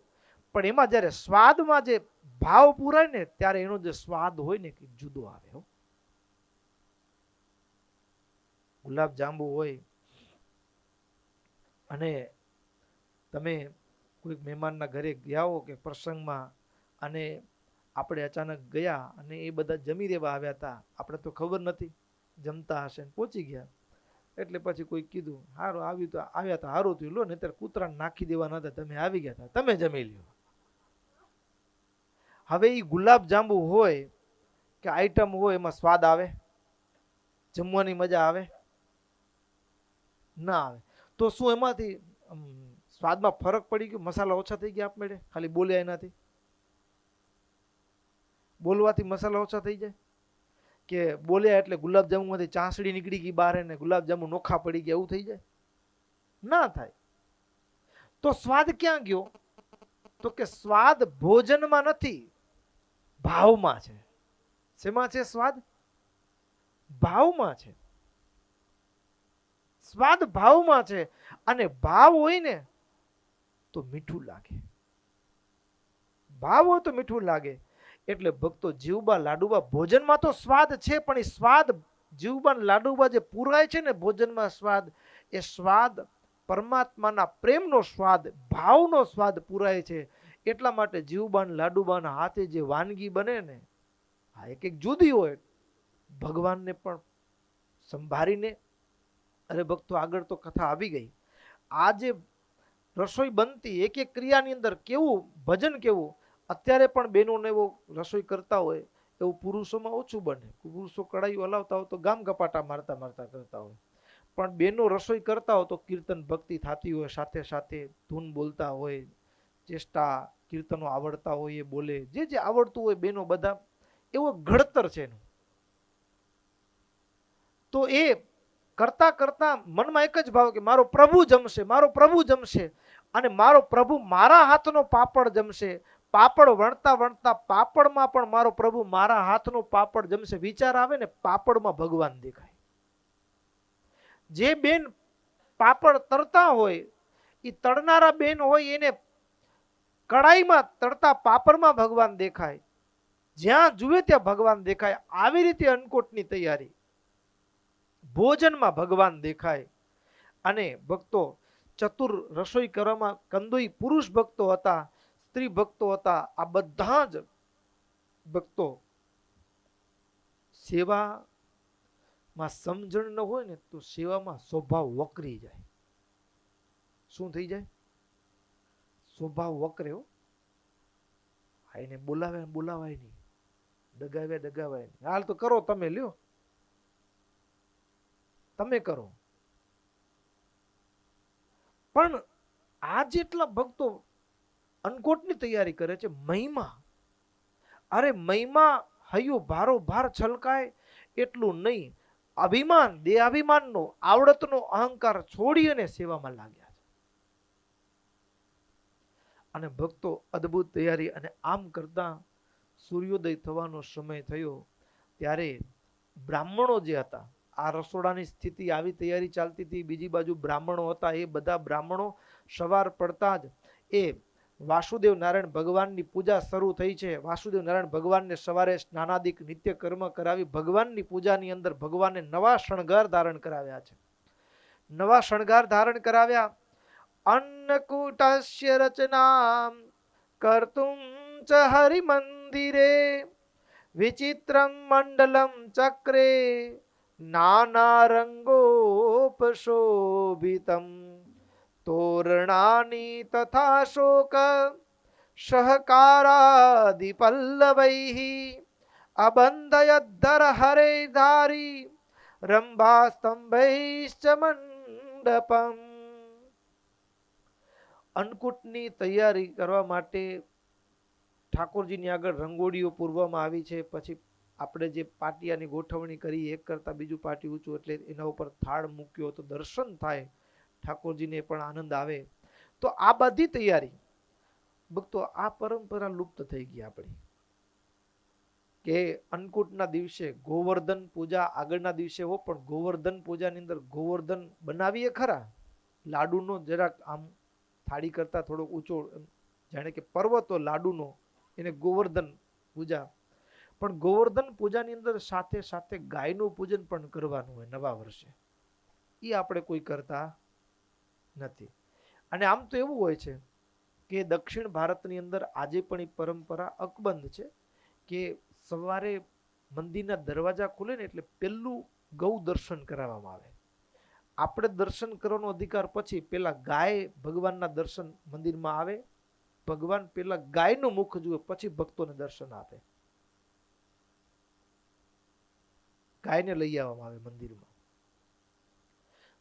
પણ એમાં જ્યારે સ્વાદમાં જે ભાવ પૂરાય ને ત્યારે એનો જે સ્વાદ હોય ને કે જુદો આવે. ગુલાબ જાંબુ હોય અને તમે કોઈ મહેમાનના ઘરે ગયા હો કે પ્રસંગમાં, અને આપણે અચાનક ગયા અને એ બધા જમી રહેવા આવ્યા હતા, આપણે તો ખબર નથી, જમતા હશે પહોંચી ગયા, એટલે પછી કોઈ કીધું હારું આવ્યું તો આવ્યા હતા, હારું થયું લો, નહીતર કૂતરાને નાખી દેવાના હતા, તમે આવી ગયા હતા, તમે જમી લ્યો. હવે એ ગુલાબ જાંબુ હોય કે આઈટમ હોય, એમાં સ્વાદ આવે, જમવાની મજા આવે ના આવે. તો શું એમાંથી સ્વાદમાં ફરક પડી ગયો, મસાલા ઓછા થઈ ગયા આપમેળે, ખાલી બોલ્યા એનાથી, બોલવાથી મસાલા ઓછા થઈ જાય, કે બોલ્યા એટલે ગુલાબજાંબુમાંથી ચાસડી નીકળી ગઈ બહાર ને ગુલાબજાંબુ નોખા પડી ગયા, એવું થઈ જાય? ના થાય. તો સ્વાદ ક્યાં ગયો? તો કે સ્વાદ ભોજનમાં નથી, ભાવમાં છે. શેમાં છે સ્વાદ? ભાવમાં છે. સ્વાદ ભાવમાં છે, અને ભાવ હોય ને તો મીઠું લાગે, ભાવ હોય તો મીઠું લાગે. એટલે ભક્તો જીવબા લાડુબા ભોજનમાં તો સ્વાદ છે, પણ એ સ્વાદ જીવબા લાડુબા જે પૂરાય છે ને ભોજનમાં સ્વાદ, એ સ્વાદ પરમાત્માના પ્રેમનો સ્વાદ, ભાવનો સ્વાદ પૂરાય છે. એટલા માટે જીવબા લાડુબાના હાથે જે વાનગી બને ને, આ એક એક જુદી હોય, ભગવાનને પણ સંભાળીને. અરે ભક્તો આગળ તો કથા આવી ગઈ. આ જે રસોઈ બનતી એક એક ક્રિયાની અંદર કેવું ભજન, કેવું અત્યારે પણ બહેનોને એવો રસોઈ કરતા હોય, એવું પુરુષોમાં ઓછું બને. પુરુષો કડાઈઓ હલાવતા હોય તો ગામ ગપાટા મારતા મારતા કરતા હોય, પણ બહેનો રસોઈ કરતા હોય તો કીર્તન ભક્તિ થતી હોય, સાથે સાથે ધૂન બોલતા હોય, ચેષ્ટા કીર્તનો આવડતા હોય એ બોલે, જે જે આવડતું હોય બહેનો બધા, એવો ઘડતર છે એનું. તો એ કરતા કરતા મનમાં એક જ ભાવ કે મારો પ્રભુ જમશે, મારો પ્રભુ જમશે, અને મારો પ્રભુ મારા હાથનો પાપડ જમશે. પાપડ વણતા વણતા પાપડમાં પણ મારો પ્રભુ મારા હાથનો પાપડ જમશે. વિચાર આવે ને, પાપડમાં ભગવાન દેખાય. જે બેન પાપડ તળતા હોય, એ તળનારા બેન હોય, એને કડાઈમાં તળતા પાપડમાં ભગવાન દેખાય, જ્યાં જુએ ત્યાં ભગવાન દેખાય. આવી રીતે અન્નકોટની તૈયારી, ભોજનમાં ભગવાન દેખાય. અને ભક્તો ચતુર રસોઈ કરવામાં કંદોઈ પુરુષ ભક્તો હતા, સ્ત્રી ભક્તો હતા. આ બધા જ ભક્તો સેવામાં સમજણ ન હોય ને તો સેવામાં સ્વભાવ વકરી જાય. શું થઈ જાય? સ્વભાવ વકરે હો. એને બોલાવે બોલાવાય નહીં, ડગાવે ડગાવાય નહીં. હાલ તો કરો તમે, લ્યો તમે કરો. પણ આ જેટલા ભક્તો અન્નકોટની તૈયારી કરે છે, મહિમા, અરે મહિમા હૈયું ભારો ભાર છલકાય એટલું નહીં, અભિમાન, દેહાભિમાનનો, આવડતનો અહંકાર છોડી અને સેવામાં લાગ્યા છે. અને ભક્તો અદ્ભુત તૈયારી. અને આમ કરતા સૂર્યોદય થવાનો સમય થયો ત્યારે બ્રાહ્મણો જે હતા, આ રસોડાની સ્થિતિ આવી તૈયારી ચાલતી હતી, બીજી બાજુ બ્રાહ્મણો હતા, એ બધા બ્રાહ્મણો સવાર પડતા જ એ વાસુદેવ નારાયણ ભગવાનની પૂજા શરૂ થઈ છે. વાસુદેવ નારાયણ ભગવાનને સવારે સ્નાનાદિક નિત્ય કર્મ કરાવી ભગવાનની પૂજાની અંદર ભગવાનને નવા શણગાર ધારણ કરાવ્યા છે. નવા શણગાર ધારણ કરાવ્યા. અન્નકૂટસ્ય રચના કર્તુમ ચ હરિમંદિરે વિચિત્રમ મંડલમ ચક્રે નાના રંગોપશોભિતમ તોરણાની તથા શોક સહકારાદિ પલ્લવૈઃ અબંધયદ્ધર હરે ધારી રંભા સ્તંભૈશ્ચ મંડપમ. અન્નકૂટની તૈયારી કરવા માટે ઠાકોરજીની આગળ રંગોળીઓ પૂરવામાં આવી છે. પછી આપણે જે પાટિયાની ગોઠવણી કરી, એક કરતા બીજું પાટિયું ઊંચું, એટલે એના ઉપર થાળ મૂક્યો તો દર્શન થાય, ઠાકોરજીને પણ આનંદ આવે. તો આ બધી તૈયારી ભક્તો, આ પરંપરા લુપ્ત થઈ ગઈ આપણી, કે અન્નકૂટના દિવસે ગોવર્ધન પૂજા આગળના દિવસે હો, પણ ગોવર્ધન પૂજાની અંદર ગોવર્ધન બનાવીએ ખરા, લાડુનો જરાક આમ થાળી કરતા થોડોક ઊંચો, જાણે કે પર્વતો લાડુનો, એને ગોવર્ધન પૂજા. પણ ગોવર્ધન પૂજાની અંદર સાથે સાથે ગાયનું પૂજન પણ કરવાનું હોય નવા વર્ષે, એ આપણે કોઈ કરતા નથી. અને આમ તો એવું હોય છે કે દક્ષિણ ભારતની અંદર આજે પણ એ પરંપરા અકબંધ છે કે સવારે મંદિરના દરવાજા ખુલે ને એટલે પેલું ગૌ દર્શન કરાવવામાં આવે. આપણે દર્શન કરવાનો અધિકાર પછી પેલા ગાય ભગવાનના દર્શન મંદિરમાં આવે, ભગવાન પેલા ગાયનું મુખ જુએ પછી ભક્તોને દર્શન આપે. ગાયને લઈ આવવામાં આવે મંદિરમાં.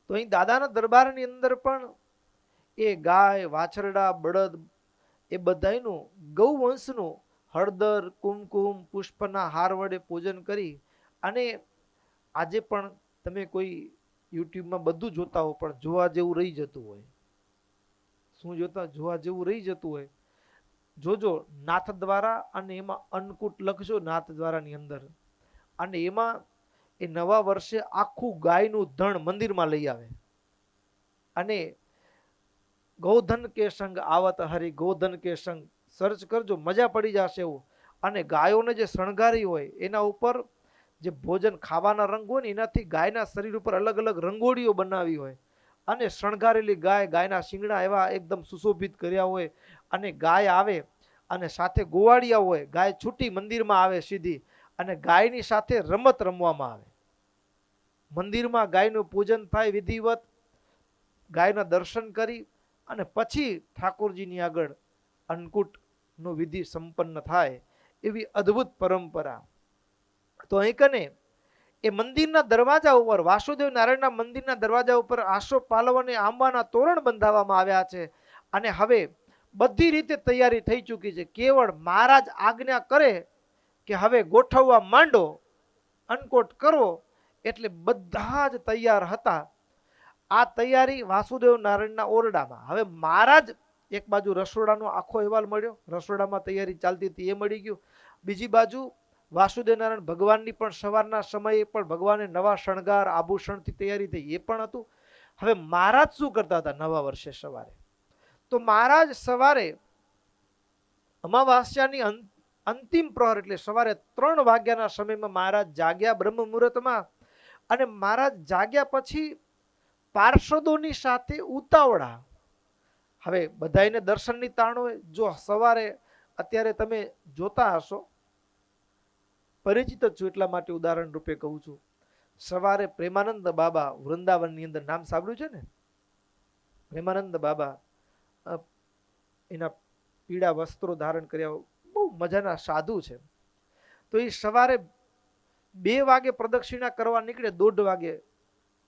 તો અહીં દાદાના દરબારની અંદર પણ એ ગાય, વાછરડા, બળદ એ બધાયનું ગૌવંશનું હળદર, કુમકુમ, પુષ્પના હાર વડે પૂજન કરી. અને આજે પણ તમે કોઈ યુટ્યુબમાં બધું જોતા હો, પણ જોવા જેવું રહી જતું હોય. શું જોવા જેવું રહી જતું હોય? જોજો નાથ દ્વારા, અને એમાં અન્નકૂટ લખજો નાથ દ્વારાની અંદર, અને એમાં એ નવા વર્ષે આખું ગાયનું ધણ મંદિરમાં લઈ આવે. અને ગોધન કે સંગ આવત હરી, ગોધન કે સંગ સર્ચ કરજો, મજા પડી જશે એવું. અને ગાયોને જે શણગારી હોય એના ઉપર જે ભોજન ખાવાના રંગ હોય ને, એનાથી ગાયના શરીર ઉપર અલગ અલગ રંગોળીઓ બનાવી હોય, અને શણગારેલી ગાય, ગાયના શિંગડા એવા એકદમ સુશોભિત કર્યા હોય, અને ગાય આવે અને સાથે ગોવાળિયા હોય, ગાય છૂટી મંદિરમાં આવે સીધી, અને ગાયની સાથે રમત રમવામાં આવે. મંદિરમાં ગાયનું પૂજન થાય વિધિવત, ગાયના દર્શન કરી અને પછી ઠાકોરજીની આગળ અન્નકૂટનો વિધિ સંપન્ન થાય. એવી અદ્ભુત પરંપરા. તો અહીં કને એ મંદિરના દરવાજા ઉપર, વાસુદેવ નારાયણના મંદિરના દરવાજા ઉપર આસો પાલવ અને આંબાના તોરણ બંધાવવામાં આવ્યા છે. અને હવે બધી રીતે તૈયારી થઈ ચૂકી છે. કેવળ મહારાજ આજ્ઞા કરે કે હવે ગોઠવવા માંડો, અન્નકૂટ કરો, એટલે બધા જ તૈયાર હતા. આ તૈયારી વાસુદેવ નારાયણના ઓરડામાં. હવે મહારાજ એક બાજુ રસોડાનો આખો અહેવાલ મળ્યો, રસોડામાં તૈયારી ચાલતી હતી એ મળી ગયું. બીજી બાજુ વાસુદેવ નારાયણ ભગવાનની પણ સવારના સમયે પણ ભગવાને નવા શણગાર આભૂષણથી તૈયારી થઈ, એ પણ હતું. હવે મહારાજ શું કરતા હતા નવા વર્ષે સવારે? તો મહારાજ સવારે અમાવાસ્યાની અંતિમ પ્રહર એટલે સવારે 3 વાગ્યાના સમયમાં મહારાજ જાગ્યા બ્રહ્મ મુહૂર્તમાં. અને મહારાજ જાગ્યા પછી પાર્ષદોની સાથે ઉતાવળા. હવે બધાને દર્શનની તાણ હોય. જો સવારે અત્યારે તમે જોતા હશો, પરિચિત જ છું એટલા માટે ઉદાહરણ રૂપે કહું છું, સવારે પ્રેમાનંદ બાબા વૃંદાવનની અંદર નામ સાંભળ્યું છે ને? પ્રેમાનંદ બાબા એના પીળા વસ્ત્રો ધારણ કર્યા, બહુ મજાના સાધુ છે. તો એ સવારે 2 વાગે પ્રદક્ષિણા કરવા નીકળે, 1:30 વાગે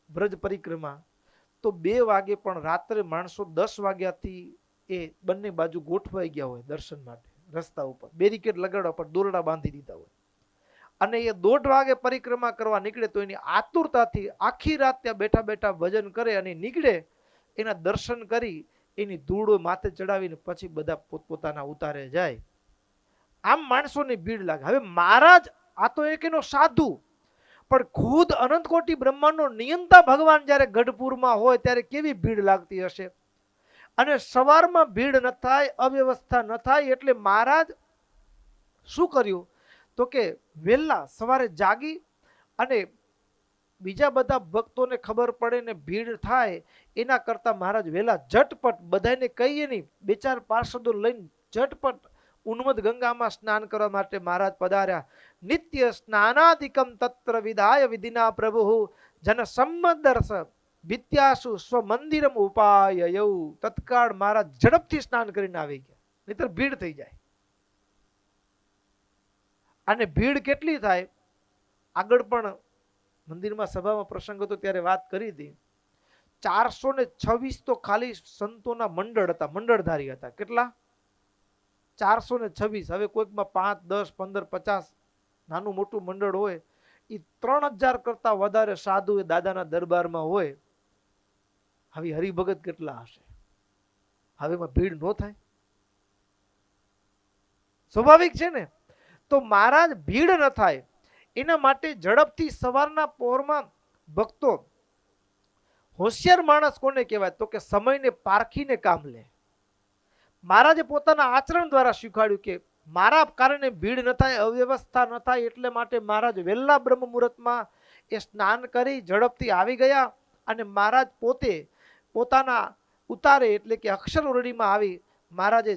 બ્રજ પરિક્રમા. તો 2 વાગે પણ રાત્રે માણસો 10 વાગ્યાથી એ બંને બાજુ ગોઠવાઈ ગયા હોય દર્શન માટે. રસ્તા ઉપર બેરિકેડ લગાડવા પર દોરડા બાંધી દીધા હોય, અને એ 1:30 વાગે પરિક્રમા કરવા નીકળે. તો એની આતુરતાથી આખી રાત ત્યાં બેઠા બેઠા ભજન કરે અને નીકળે. એના દર્શન કરી એની ધૂળો માથે ચડાવીને પછી બધા પોતપોતાના ઉતારે જાય. આમ માણસોની ભીડ લાગે. હવે મહારાજ આ તો એક એનો સાધુ, પણ ખુદ અનંતકોટી બ્રહ્માંડનો નિયંતા ભગવાન જ્યારે ગઢપુરમાં હોય ત્યારે કેવી ભીડ લાગતી હશે. અને સવારમાં ભીડ ન થાય, અવ્યવસ્થા ન થાય એટલે મહારાજ શું કર્યું તો કે વહેલા સવારે જાગી અને બીજા બધા ભક્તોને ખબર પડે ને ભીડ થાય એના કરતા મહારાજ વહેલા ઝટપટ બધાને કહીએ નહીં, બે ચાર પાર્ષદો લઈને ઝટપટ ઉન્મદ ગંગામાં સ્નાન કરવા માટે મહારાજ પધાર્યા. નિત્ય સ્નાનાદિકમ તત્ર વિધાય વિધિના પ્રભુ જન સંમદર્શ વિદ્યાસુ સ્વમંદિરમ ઉપાય તત્કાળ મહારાજ ઝડપથી સ્નાન કરીને આવી ગયા, નહીતર ભીડ થઈ જાય. અને ભીડ કેટલી થાય આગળ પણ મંદિરમાં સભામાં પ્રસંગ હતો ત્યારે વાત કરી હતી. 426 તો ખાલી સંતોના મંડળ હતા, મંડળધારી હતા. કેટલા? 426. હવે કોઈકમાં 5, 10, 15, 50 નાનું મોટું મંડળ હોય, એ 3000 કરતા વધારે સાધુ એ દાદાના દરબારમાં હોય. હવે હરિભગત કેટલા હશે? હવે એમાં ભીડ ન થાય? સ્વાભાવિક છે ને. તો મહારાજ ભીડ ન થાય એના માટે ઝડપથી સવારના પહોરમાં ભક્તો, હોશિયાર માણસ કોને કહેવાય તો કે સમયને પારખીને કામ લે. મહારાજે પોતાના આચરણ દ્વારા શીખવાડ્યું કે મારા કારણે ભીડ ન થાય, અવ્યવસ્થા ન થાય, એટલે માટે મહારાજ વહેલા બ્રહ્મ મુહૂર્તમાં એ સ્નાન કરી ઝડપથી આવી ગયા. અને મહારાજ પોતે પોતાના ઉતારે એટલે કે અક્ષર ઓરડીમાં આવી મહારાજે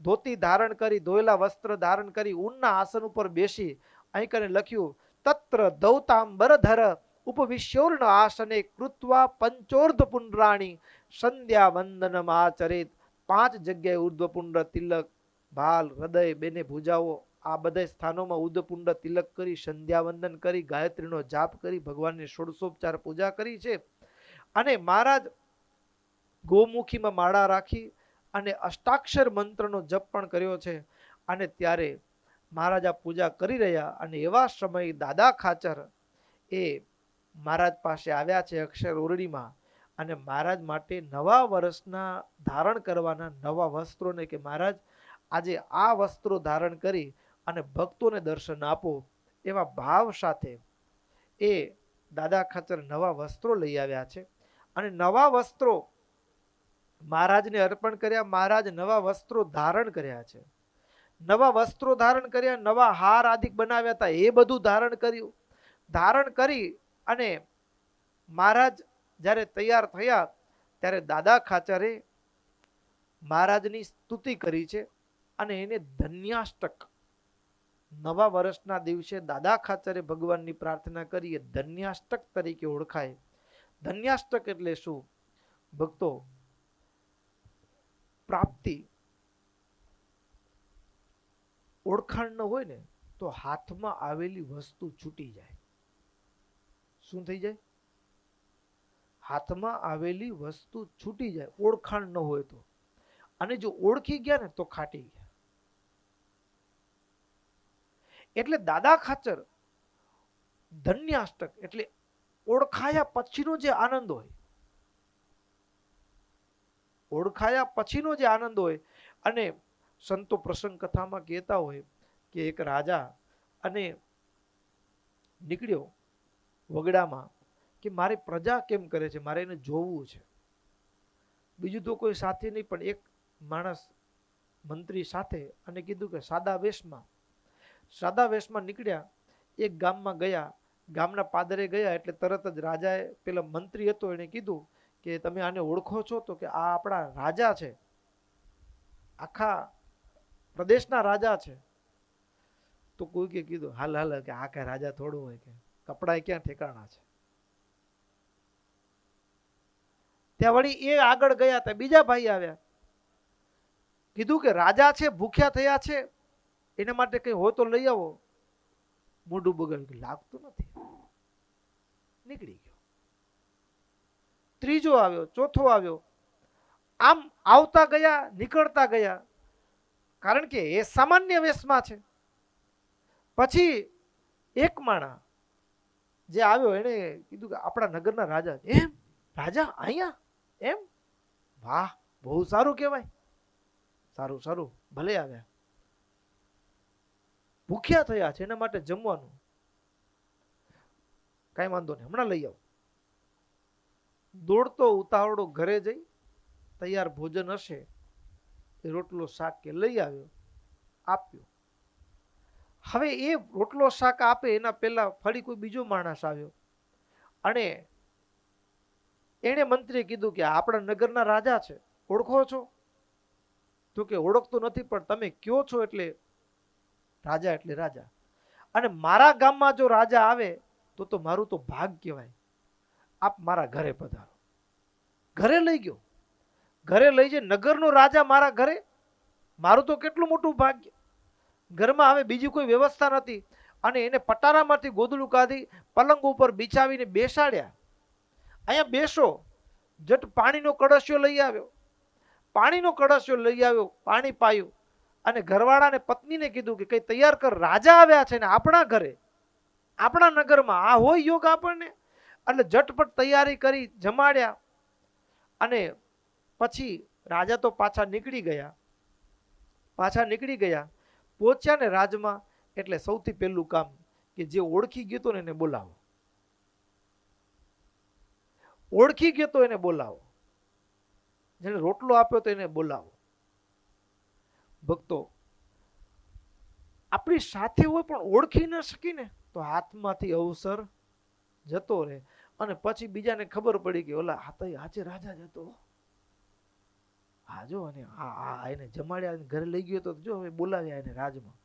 ધોતી ધારણ કરી, ધોયેલા વસ્ત્ર ધારણ કરી, ઊનના આસન ઉપર બેસી અહીં કરીને લખ્યું તત્ર દૌતાંબરધર ઉપવિશ્યોર્ણ આસને કૃત્વા પંચોર્ધ પુંડરાણી સંધ્યા વંદનમ આચરેત. 5 જગ્યાએ ઉર્ધ્વપુંડ તિલક, ભાલ, હૃદય, બેને ભુજાઓ, આ બધા સ્થાનોમાં ઉર્ધ્વપુંડ તિલક કરી, સંધ્યા વંદન કરી, ગાયત્રીનો જાપ કરી, ભગવાનની ષોડશોપચાર પૂજા કરી છે. અને મહારાજ ગોમુખીમાં માળા રાખી અને અષ્ટાક્ષર મંત્રનો જપ પણ કર્યો છે. અને ત્યારે મહારાજ આ પૂજા કરી રહ્યા અને એવા સમયે દાદા ખાચર એ મહારાજ પાસે આવ્યા છે અક્ષર ઓરડીમાં. અને મહારાજ માટે નવા વર્ષના ધારણ કરવાના નવા વસ્ત્રોને કે મહારાજ આજે આ વસ્ત્રો ધારણ કરી અને ભક્તોને દર્શન આપો, એવા ભાવ સાથે એ દાદા ખાચર નવા વસ્ત્રો લઈ આવ્યા છે. અને નવા વસ્ત્રો મહારાજને અર્પણ કર્યા. મહારાજ નવા વસ્ત્રો ધારણ કર્યા છે. નવા વસ્ત્રો ધારણ કર્યા, નવા હાર આદિક બનાવ્યા હતા, એ બધું ધારણ કર્યું. ધારણ કરી અને મહારાજ જ્યારે તૈયાર થયા ત્યારે દાદા ખાચરે મહારાજની સ્તુતિ કરી છે. અને એને ધન્યાષ્ટક, નવા વર્ષના દિવસે દાદા ખાચરે ભગવાનની પ્રાર્થના કરી, એ ધન્યાષ્ટક તરીકે ઓળખાય. ધન્યાષ્ટક એટલે શું ભક્તો? પ્રાપ્તિ. ઓળખાણ ન હોય ને તો હાથમાં આવેલી વસ્તુ છૂટી જાય. શું થઈ જાય? હાથમાં આવેલી વસ્તુ છૂટી જાય, ઓળખાણ ન હોય તો. અને જો ઓળખી ગયા ને તો ખાટી ગયા. એટલે દાદા ખાચર ધન્યાષ્ટક એટલે ઓળખાયા પછીનો જે આનંદ હોય, ઓળખાયા પછીનો જે આનંદ હોય. અને સંતો પ્રસંગ કથામાં કહેતા હોય કે એક રાજા અને નીકળ્યો વગડામાં કે મારે પ્રજા કેમ કરે છે, મારે એને જોવું છે. બીજું તો કોઈ સાથી નહીં, પણ એક માણસ મંત્રી સાથે, અને કીધું કે સાદા વેશમાં નીકળ્યા. એક ગામમાં ગયા, ગામના પાદરે ગયા એટલે તરત જ રાજાએ, પેલા મંત્રી હતો એને કીધું કે તમે આને ઓળખો છો? તો કે આ આપણા રાજા છે, આખા પ્રદેશના રાજા છે. તો કોઈ કીધું હાલ કે આ કઈ રાજા થોડું હોય, કે કપડા ક્યાં ઠેકાણા છે. ત્યાં વળી એ આગળ ગયા હતા, બીજા ભાઈ આવ્યા, કીધું કે રાજા છે, ભૂખ્યા થયા છે, એના માટે કઈ હોય તો લઈ આવો. મોઢું બગાડ્યું, લાગતું નથી, નીકળી ગયો. ત્રીજો આવ્યો, ચોથો આવ્યો, આમ આવતા ગયા, નીકળતા ગયા, કારણ કે એ સામાન્ય વેશમાં છે. પછી એક માણસ જે આવ્યો એને કીધું કે આપણા નગરના રાજા. એમ રાજા અહીંયા? એમ, વાહ, બહુ સારું કહેવાય. સારું ભલે આવ્યા. ભૂખ્યા થયા છે, એના માટે જમવાનું. કાંઈ વાંધો નહીં, હમણાં લઈ આવો. દોડતો ઉતાવળો ઘરે જઈ તૈયાર ભોજન હશે એ રોટલો શાક કે લઈ આવ્યો, આપ્યો. હવે એ રોટલો શાક આપે એના પહેલા ફરી કોઈ બીજો માણસ આવ્યો અને એને મંત્રીએ કીધું કે આપણા નગરના રાજા છે, ઓળખો છો? તો કે ઓળખતો નથી, પણ તમે કયો છો એટલે રાજા એટલે રાજા. અને મારા ગામમાં જો રાજા આવે તો મારું તો ભાગ કહેવાય. આપ મારા ઘરે પધારો. ઘરે લઈ ગયો. ઘરે લઈ જઈ નગરનો રાજા મારા ઘરે, મારું તો કેટલું મોટું ભાગ્ય. ઘરમાં હવે બીજી કોઈ વ્યવસ્થા નથી અને એને પટારામાંથી ગોદડું કાઢી પલંગ ઉપર બિછાવીને બેસાડ્યા. અહીંયા બેસો. જટ પાણીનો કળશિયો લઈ આવ્યો. પાણીનો કળશિયો લઈ આવ્યો, પાણી પાયું અને ઘરવાળાને પત્નીને કીધું કે કઈ તૈયાર કર, રાજા આવ્યા છે ને આપણા ઘરે, આપણા નગરમાં. આ હોય યોગ આપણને. એટલે ઝટપટ તૈયારી કરી, જમાડ્યા અને પછી રાજા તો પાછા નીકળી ગયા. પહોંચ્યા ને રાજમાં, એટલે સૌથી પહેલું કામ કે જે ઓળખી ગયો તો ને એને બોલાવો. ઓળખી ગયો તો એને બોલાવો. જેને રોટલો આપ્યો તો એને બોલાવો. ભક્તો, આપણી સાથે હોય પણ ઓળખી ન શકીને તો હાથમાંથી અવસર જતો રહે અને પછી બીજાને ખબર પડી કે ઓલા આજે રાજા જ હતો. હા જો, અને એને જમાડ્યા, ઘરે લઈ ગયો તો જો હવે બોલાવ્યા એને રાજમાં.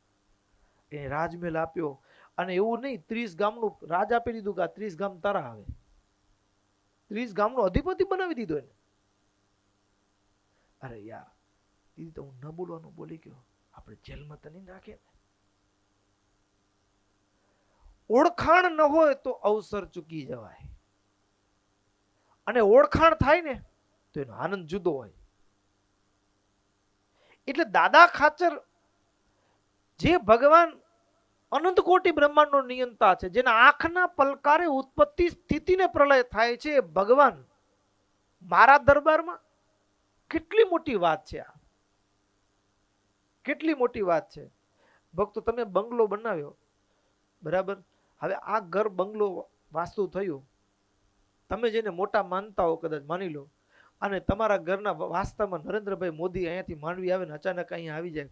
એને રાજમહેલ આપ્યો અને એવું નહીં 30 ગામનું રાજ આપી દીધું કે આ 30 ગામ તારા આવે. 30 ગામનો અધિપતિ બનાવી દીધો એને. અરે યાર, દીદી તો હું ન બોલવાનું બોલી ગયો, આપણે જેલમાં તો નહીં નાખે ને. ઓળખાણ ન હોય તો અવસર ચૂકી જવાય અને ઓળખાણ થાય ને તો એનો આનંદ જુદો હોય. એટલે દાદા ખાચર જે ભગવાન અનંત કોટી બ્રહ્માંડનો નિયંતા છે, જેના આંખના પલકારે ઉત્પત્તિ સ્થિતિ ને પ્રલય થાય છે, ભગવાન મારા દરબારમાં કેટલી મોટી વાત છે. આ કેટલી મોટી વાત છે. ભક્તો, તમે બંગલો બનાવ્યો, બરાબર? હવે આ ઘર બંગલો વાસ્તુ થયું, તમે જેને મોટા માનતા હો કદાચ માની લો, અને તમારા ઘરના વાસ્તવમાં નરેન્દ્રભાઈ મોદી અહીંયાથી માંડવી આવે ને અચાનક અહીંયા આવી જાય,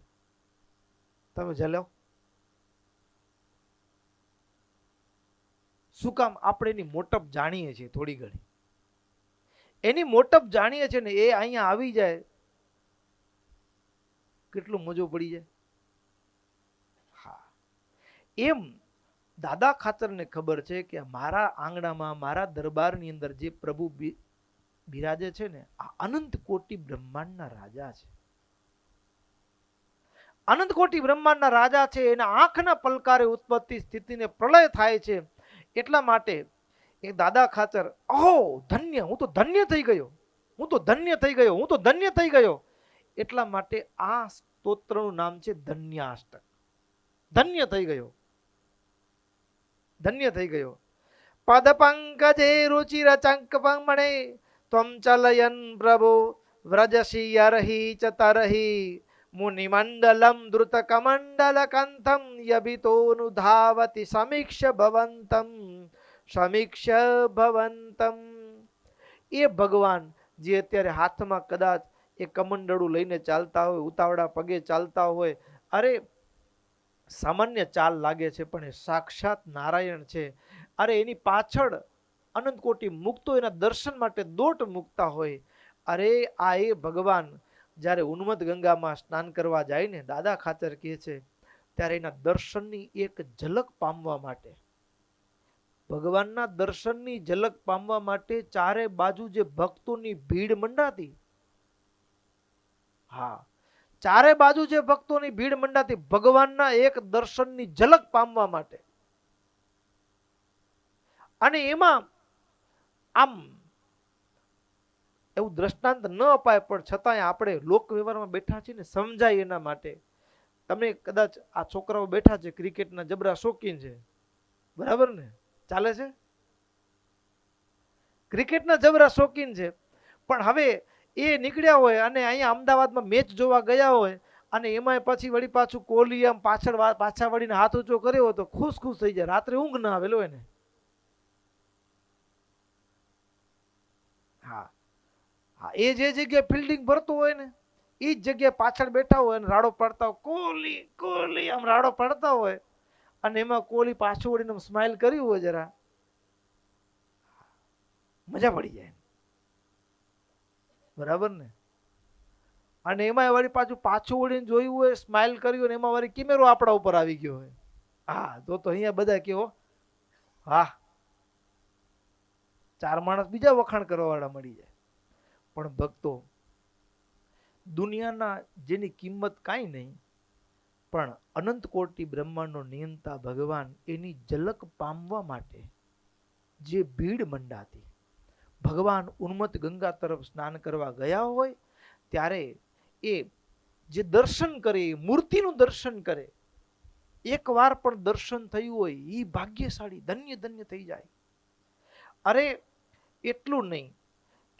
તમે જલાવ? શું કામ? આપણે એની મોટપ જાણીએ છીએ, થોડી ઘણી એની મોટપ જાણીએ છીએ ને એ અહીંયા આવી જાય કેટલું મજો પડી જાય. હા, એમ દાદા ખાચરને ખબર છે કે મારા આંગણામાં, મારા દરબારની અંદર જે પ્રભુ બિરાજે છે ને, આ અનંત કોટી બ્રહ્માંડના રાજા છે. અનંત કોટી બ્રહ્માંડના રાજા છે. એના આંખના પલકારે ઉત્પત્તિ સ્થિતિને પ્રલય થાય છે. એટલા માટે એ દાદા ખાચર, ઓહ ધન્ય, હું તો ધન્ય થઈ ગયો, હું તો ધન્ય થઈ ગયો, હું તો ધન્ય થઈ ગયો. એટલા માટે આ સ્તોત્રનું નામ છે ધન્યાષ્ટક. ધન્ય થઈ ગયો, ધન્ય થઈ ગયો. પદ પંકજે રુચિર ચંકપમણે ત્વમ ચલયન પ્રભો વ્રજસી અરહી ચ તરહી મુનિમંડલમ ધૃત કમંડલ કંથમ યભિતોનુધાવતિ સમીક્ષ ભવંતમ સમીક્ષ ભવંતમ. એ ભગવાન જે અત્યારે હાથમાં કદાચ એ કમંડળું લઈને ચાલતા હોય, ઉતાવળા પગે ચાલતા હોય, અરે સામાન્ય ચાલ લાગે છે પણ એ સાક્ષાત નારાયણ છે. અરે એની પાછળ અનંત કોટી મુક્તો એના દર્શન માટે દોટ મૂકતા હોય. અરે આ એ ભગવાન જ્યારે ઉન્મત્ત ગંગામાં સ્નાન કરવા જાય ને, દાદા ખાચર કહે છે, ત્યારે એના દર્શનની એક ઝલક પામવા માટે, ભગવાનના દર્શનની ઝલક પામવા માટે ચારે બાજુ જે ભક્તોની ભીડ મંડાતી, હા, ચારે બાજુ જે ભક્તોની ભીડ મંડાતી ભગવાનના એક દર્શનની ઝલક પામવા માટે. અને એમાં આમ એવું દ્રષ્ટાંત ન અપાય પણ છતાંય આપણે લોક વ્યવહારમાં બેઠા છીએ ને, સમજાય એના માટે. તમે કદાચ આ છોકરાઓ બેઠા છે, ક્રિકેટના જબરા શોખીન છે, બરાબર ને? ચાલે છે, ક્રિકેટના જબરા શોખીન છે. પણ હવે એ નીકળ્યા હોય અને અહીંયા અમદાવાદમાં મેચ જોવા ગયા હોય અને એમાંય પછી વળી પાછું કોહલી આમ પાછા વળીને હાથ ઊંચો કર્યો તો ખુશ ખુશ થઈ જાય, રાત્રે ઊંઘ ના આવેલો એને. હા હા, એ જે જગ્યાએ ફિલ્ડિંગ ભરતો હોય ને એ જ જગ્યાએ પાછળ બેઠા હોય અને રાડો પાડતા હોય, કોહલી કોહલી આમ રાડો પાડતા હોય, અને એમાં કોહલી પાછું વળીને સ્માઇલ કર્યું હોય જરા, મજા પડી જાય. બરાબર ને? અને એમાં વળી પાછું વળીને જોયું હોય, સ્માઇલ કર્યું, અને એમાં વળી કેમેરો આપણા ઉપર આવી ગયો હોય. હા, તો અહીંયા બધા કેવો, હા, 4 માણસ બીજા વખાણ કરવા વાળા મળી જાય. પણ ભક્તો, દુનિયાના જેની કિંમત કાંઈ નહીં, પણ અનંત કોટી બ્રહ્માંડનો નિયંતા ભગવાન એની ઝલક પામવા માટે જે ભીડ મંડાતી, ભગવાન ઉન્મત્ત ગંગા તરફ સ્નાન કરવા ગયા હોય ત્યારે એ જે દર્શન કરે, મૂર્તિનું દર્શન કરે, એક વાર પણ દર્શન થયું હોય એ ભાગ્યશાળી, ધન્ય ધન્ય થઈ જાય. અરે એટલું નહીં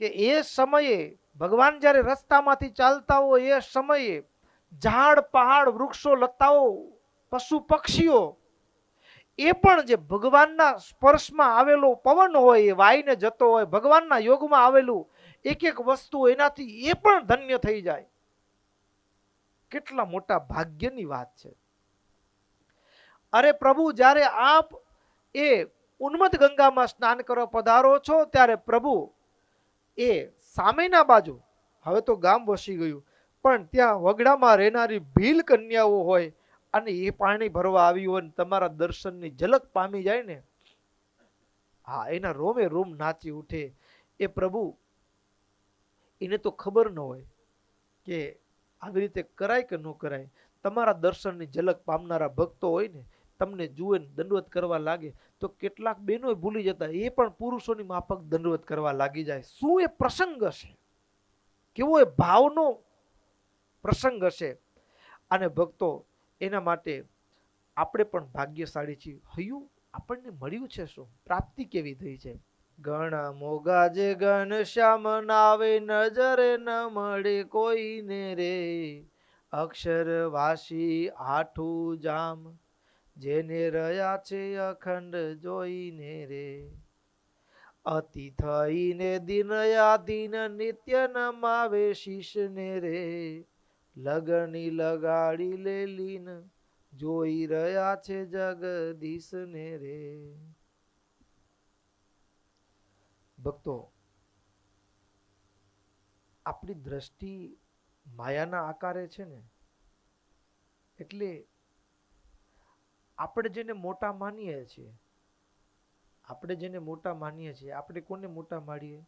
કે એ સમયે ભગવાન જ્યારે રસ્તામાંથી ચાલતા હોય એ સમયે ઝાડ પહાડ વૃક્ષો લતાઓ પશુ પક્ષીઓ એ પણ જે ભગવાનના સ્પર્શમાં આવેલો પવન હોય એ વાઈને જતો હોય, ભગવાનના યોગમાં આવેલું એક એક વસ્તુ એનાથી એ પણ ધન્ય થઈ જાય. કેટલા મોટા ભાગ્યની વાત છે. અરે પ્રભુ, જ્યારે આપ એ ઉન્મત્ત ગંગામાં સ્નાન કરવા પધારો છો ત્યારે પ્રભુ એ સામેના બાજુ, હવે તો ગામ વસી ગયું, પણ ત્યાં વગડામાં રહેનારી ભીલ કન્યાઓ હોય અને એ પાણી ભરવા આવી હોય, તમારા દર્શનની ઝલક પામી જાય ને, હા, એના રોમે રોમ નાચી ઉઠે. એ પ્રભુ, એને તો ખબર ન હોય કે આવી રીતે કરાય કે ન કરાય. તમારા દર્શનની ઝલક પામનારા ભક્તો હોય ને, તમને જુએ દંડવત કરવા લાગે તો કેટલાક બહેનો ભૂલી જતા, એ પણ પુરુષોની માફક દંડવત કરવા લાગી જાય. શું એ પ્રસંગ હશે, કેવો એ ભાવનો પ્રસંગ હશે. અને ભક્તો, એના માટે આપણે પણ ભાગ્યશાળી છીએ. હયું આપણને મળ્યું છે શું, પ્રાપ્તિ કેવી થઈ છે. ગણ મોગા જે ઘનશ્યામ નાવે, નજરે ન મળે કોઈને રે, અક્ષર વાસી આઠું જામ, જેને રહ્યા છે અખંડ જોઈને રે, અતિ થઈને દિનયાધીન નિત્ય નમાવે શીશને રે, લગની લગાડી લેલીન જોઈ રહ્યા છે જગદીશને રે. ભક્તો, આપણી દ્રષ્ટિ માયાના આકારે છે ને, એટલે આપણે જેને મોટા માનીએ છીએ, આપણે કોને મોટા માનીએ,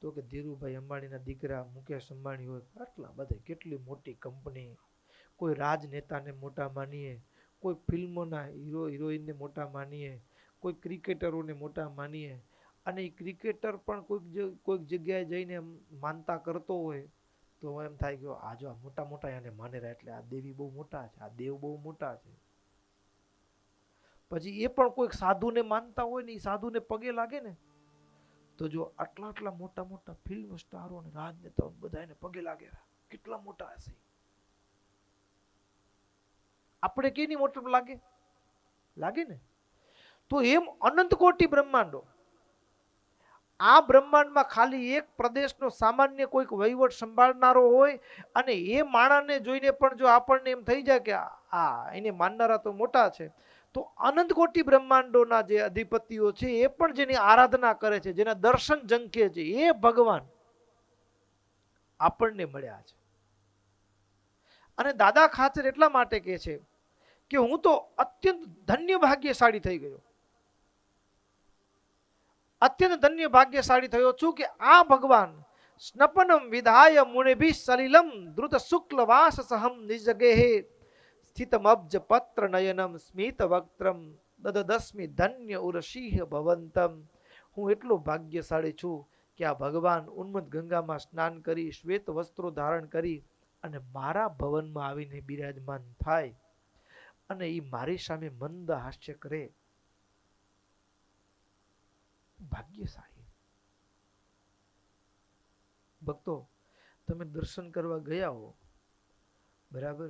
તો કે ધીરુભાઈ અંબાણીના દીકરા મુકેશ અંબાણી હોય, આટલા બધા કેટલી મોટી કંપની, કોઈ રાજનેતાને મોટા માનીએ, કોઈ ફિલ્મોના હીરો હિરોઈનને મોટા માનીએ, કોઈ ક્રિકેટરોને મોટા માનીએ. અને એ ક્રિકેટર પણ કોઈક જગ્યાએ જઈને માનતા કરતો હોય તો એમ થાય કે આ જો મોટા મોટા એને માનેલા, એટલે આ દેવી બહુ મોટા છે, આ દેવ બહુ મોટા છે. પછી એ પણ કોઈક સાધુને માનતા હોય ને, એ સાધુને પગે લાગે ને, તો જો આટલા આટલા મોટા મોટા ફિલ્મ સ્ટારો અને રાજનેતાઓ બધા એને પગે લાગે, કેટલા મોટા હશે. આપણે કેની મોટું લાગે ને. તો એમ અનંત કોટી બ્રહ્માંડો, આ બ્રહ્માંડમાં ખાલી એક પ્રદેશનો સામાન્ય કોઈક વહીવટ સંભાળનારો હોય અને એ માણસને જોઈને પણ જો આપણને એમ થઈ જાય કે આ એને માનનારા તો મોટા છે, તો અનંત કોટી બ્રહ્માંડોના જે અધિપતિઓ છે એ પણ જેની આરાધના કરે છે, જેના દર્શન ઝંખે છે, એ ભગવાન આપણને મળ્યા છે. અને દાદા ખાચર એટલા માટે કહે છે કે હું તો અત્યંત ધન્ય ભાગ્યશાળી થઈ ગયો, અત્યંત ધન્ય ભાગ્યશાળી થયો છું કે આ ભગવાન સ્નપનમ વિધાય મુનિભિ સલિલમ દ્રુત શુક્લ વાસ સહમ નિજગેહે સ્થિતમ અબ્જ પત્ર નયનમ સ્મિત વક્ત્રમ દદદસ્મિ ધન્ય ઉરસિંહ ભવંતમ. હું એટલો ભાગ્યશાળી છું કે આ ભગવાન ઉન્મત્ત ગંગામાં સ્નાન કરી, શ્વેત વસ્ત્રો ધારણ કરી અને મારા ભવનમાં આવીને બિરાજમાન થાય અને એ મારી સામે મંદ હાસ્ય કરે. ભાગ્યશાળી ભક્તો, તમે દર્શન કરવા ગયા હો, બરાબર.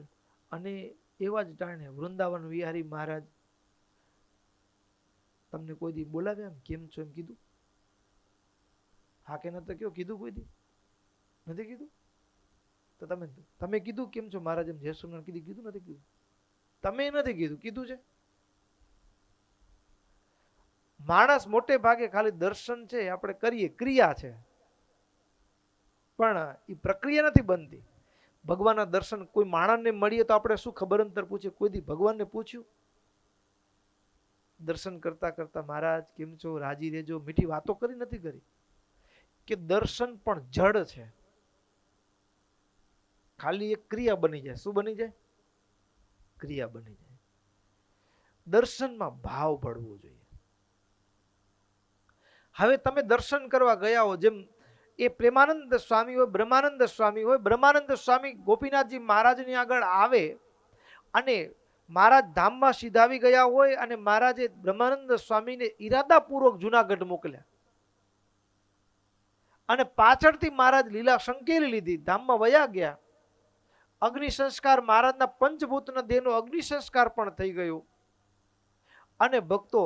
અને એવા જ ટાણે વૃંદાવન વિહારી મહારાજ તમને કોઈ દી બોલાવ્યા એમ કેમ છો એમ કીધું? હા કે નતો કયો કીધું કોઈ દી? નથી કીધું? તો તમે કીધું કેમ છો મહારાજ એમ જય સ્વામિનારાયણ કીધું નથી કીધું? તમે નથી કીધું, કીધું છે? માણસ મોટે ભાગે ખાલી દર્શન છે આપણે કરીએ, ક્રિયા છે, પણ એ પ્રક્રિયા નથી બનતી. ભગવાનના દર્શન કોઈ માણસને મળીએ તો આપણે શું ખબર અંતર પૂછીએ? કોઈ દી ભગવાનને પૂછ્યું? દર્શન કરતા કરતા મહારાજ કેમ છો, રાજી રહેજો, મીઠી વાતો કરી નથી કરી? કે દર્શન પણ જડ છે, ખાલી એક ક્રિયા બની જાય. શું બની જાય? ક્રિયા બની જાય. દર્શનમાં ભાવ પડવો જોઈએ. હવે તમે દર્શન કરવા ગયા હો, જેમ એ પ્રેમાનંદ સ્વામી હોય, બ્રહ્માનંદ સ્વામી હોય, બ્રહ્માનંદ સ્વામી ગોપીનાથજી મહારાજની આગળ આવે અને મહારાજ ધામમાં સીધાવી ગયા હોય અને મહારાજે બ્રહ્માનંદ સ્વામીને ઈરાદાપૂર્વક જુનાગઢ મોકલ્યા અને પાછળથી મહારાજ લીલા સંકેલી લીધી, ધામમાં વયા ગયા. અગ્નિ સંસ્કાર મહારાજના પંચભૂતના દેહનો અગ્નિ સંસ્કાર પણ થઈ ગયો. અને ભક્તો,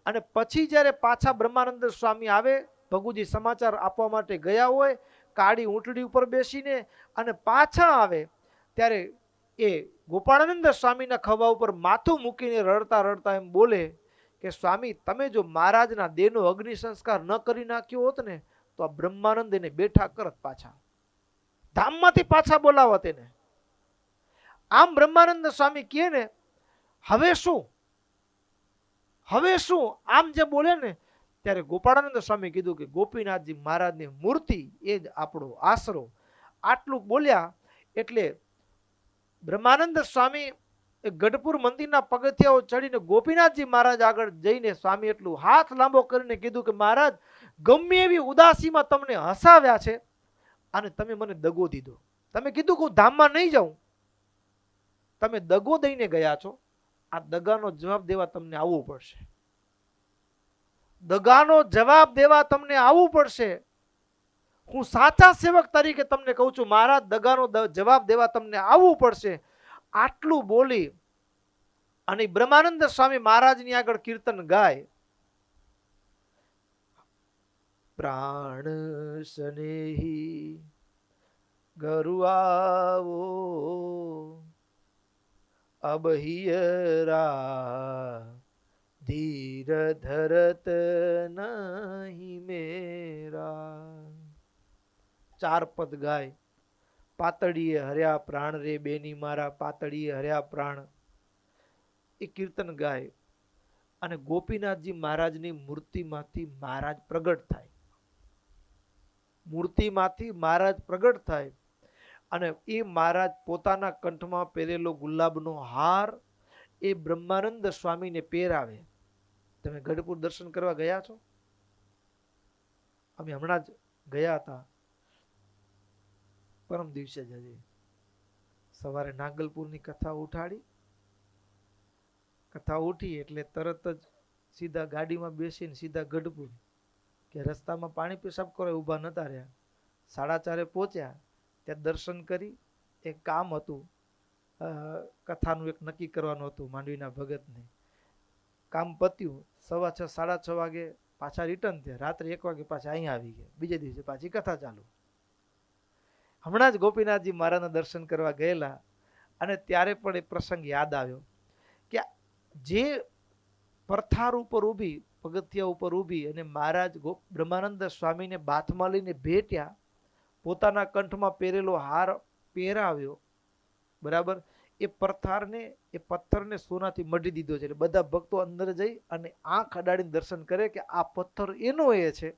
અને પછી જ્યારે પાછા બ્રહ્માનંદ સ્વામી આવે, ભગુજી સમાચાર આપવા માટે ગયા હોય, કાળી ઊંટડી ઉપર બેસીને અને પાછા આવે ત્યારે એ ગોપાળાનંદ સ્વામીના ખભા ઉપર માથું મૂકીને રડતા રડતા એમ બોલે કે સ્વામી, તમે જો મહારાજના દેહનો અગ્નિ સંસ્કાર ન કરી નાખ્યો હોત ને તો આ બ્રહ્માનંદ એને બેઠા કરત, પાછા ધામમાંથી પાછા બોલાવત એને. આમ બ્રહ્માનંદ સ્વામી કહે ને, હવે શું, હવે શું, આમ જે બોલે ને ત્યારે ગોપાળાનંદ સ્વામી કીધું કે ગોપીનાથજી મહારાજની મૂર્તિ એ જ આપણો આશરો. આટલું બોલ્યા એટલે બ્રહ્માનંદ સ્વામી ગઢપુર મંદિરના પગથિયાઓ ચડીને ગોપીનાથજી મહારાજ આગળ જઈને સ્વામી એટલું હાથ લાંબો કરીને કીધું કે મહારાજ, ગમે એવી ઉદાસીમાં તમને હસાવ્યા છે અને તમે મને દગો દીધો. તમે કીધું કે હું ધામમાં નહીં જાઉં, તમે દગો દઈને ગયા છો. આ દગાનો જવાબ દેવા તમને આવવું પડશે. દગાનો જવાબ દેવા તમને આવવું પડશે. હું સાચા સેવક તરીકે તમને કહું છું મહારાજ, દગાનો જવાબ દેવા તમને આવવું પડશે. આટલું બોલી અને બ્રહ્માનંદ સ્વામી મહારાજની આગળ કીર્તન ગાય, પ્રાણ સ્નેહી ગરુ આવો અબહિયરા ધીર ધરત નહીં મેરા. 4 પદ ગાય. પાતળીએ હર્યા પ્રાણ રે બેની મારા, પાતળીએ હર્યા પ્રાણ, એ કીર્તન ગાય. અને ગોપીનાથજી મહારાજની મૂર્તિમાંથી મહારાજ પ્રગટ થાય. મૂર્તિમાંથી મહારાજ પ્રગટ થાય અને એ મહારાજ પોતાના કંઠમાં પહેરેલો ગુલાબનો હાર એ બ્રહ્માનંદ સ્વામીને પહેરાવે. તમે ગઢપુર દર્શન કરવા ગયા છો? અમે હમણાં જ ગયા હતા, પરમ દિવસે જ. હજી સવારે નાગલપુરની કથા ઉઠાડી, કથા ઉઠી એટલે તરત જ સીધા ગાડીમાં બેસીને સીધા ગઢપુર, કે રસ્તામાં પાણી પેશાબ કરો ઊભા નતા રહ્યા. 4:30 પહોંચ્યા. ત્યાં દર્શન કરી, એક કામ હતું, કથાનું એક નક્કી કરવાનું હતું માંડવીના ભગતને. કામ પત્યું, 6:15 6:30 વાગે પાછા રિટર્ન થયા. રાત્રે 1 વાગે પાછા અહીંયા આવી ગયા. બીજે દિવસે પાછી કથા ચાલુ. હમણાં જ ગોપીનાથજી મહારાજના દર્શન કરવા ગયેલા અને ત્યારે પણ એ પ્રસંગ યાદ આવ્યો કે જે પરથાર ઉપર ઊભી, પગથિયા ઉપર ઊભી અને મહારાજ બ્રહ્માનંદ સ્વામીને બાથમાં લઈને ભેટ્યા, પોતાના કંઠમાં પહેરેલો હાર પહેરાવ્યો, બરાબર, એ પરથારને, એ પથ્થરને સોનાથી મઢી દીધો છે. એટલે બધા ભક્તો અંદર જઈ અને આંખ અડાડીને દર્શન કરે કે આ પથ્થર એનો એ છે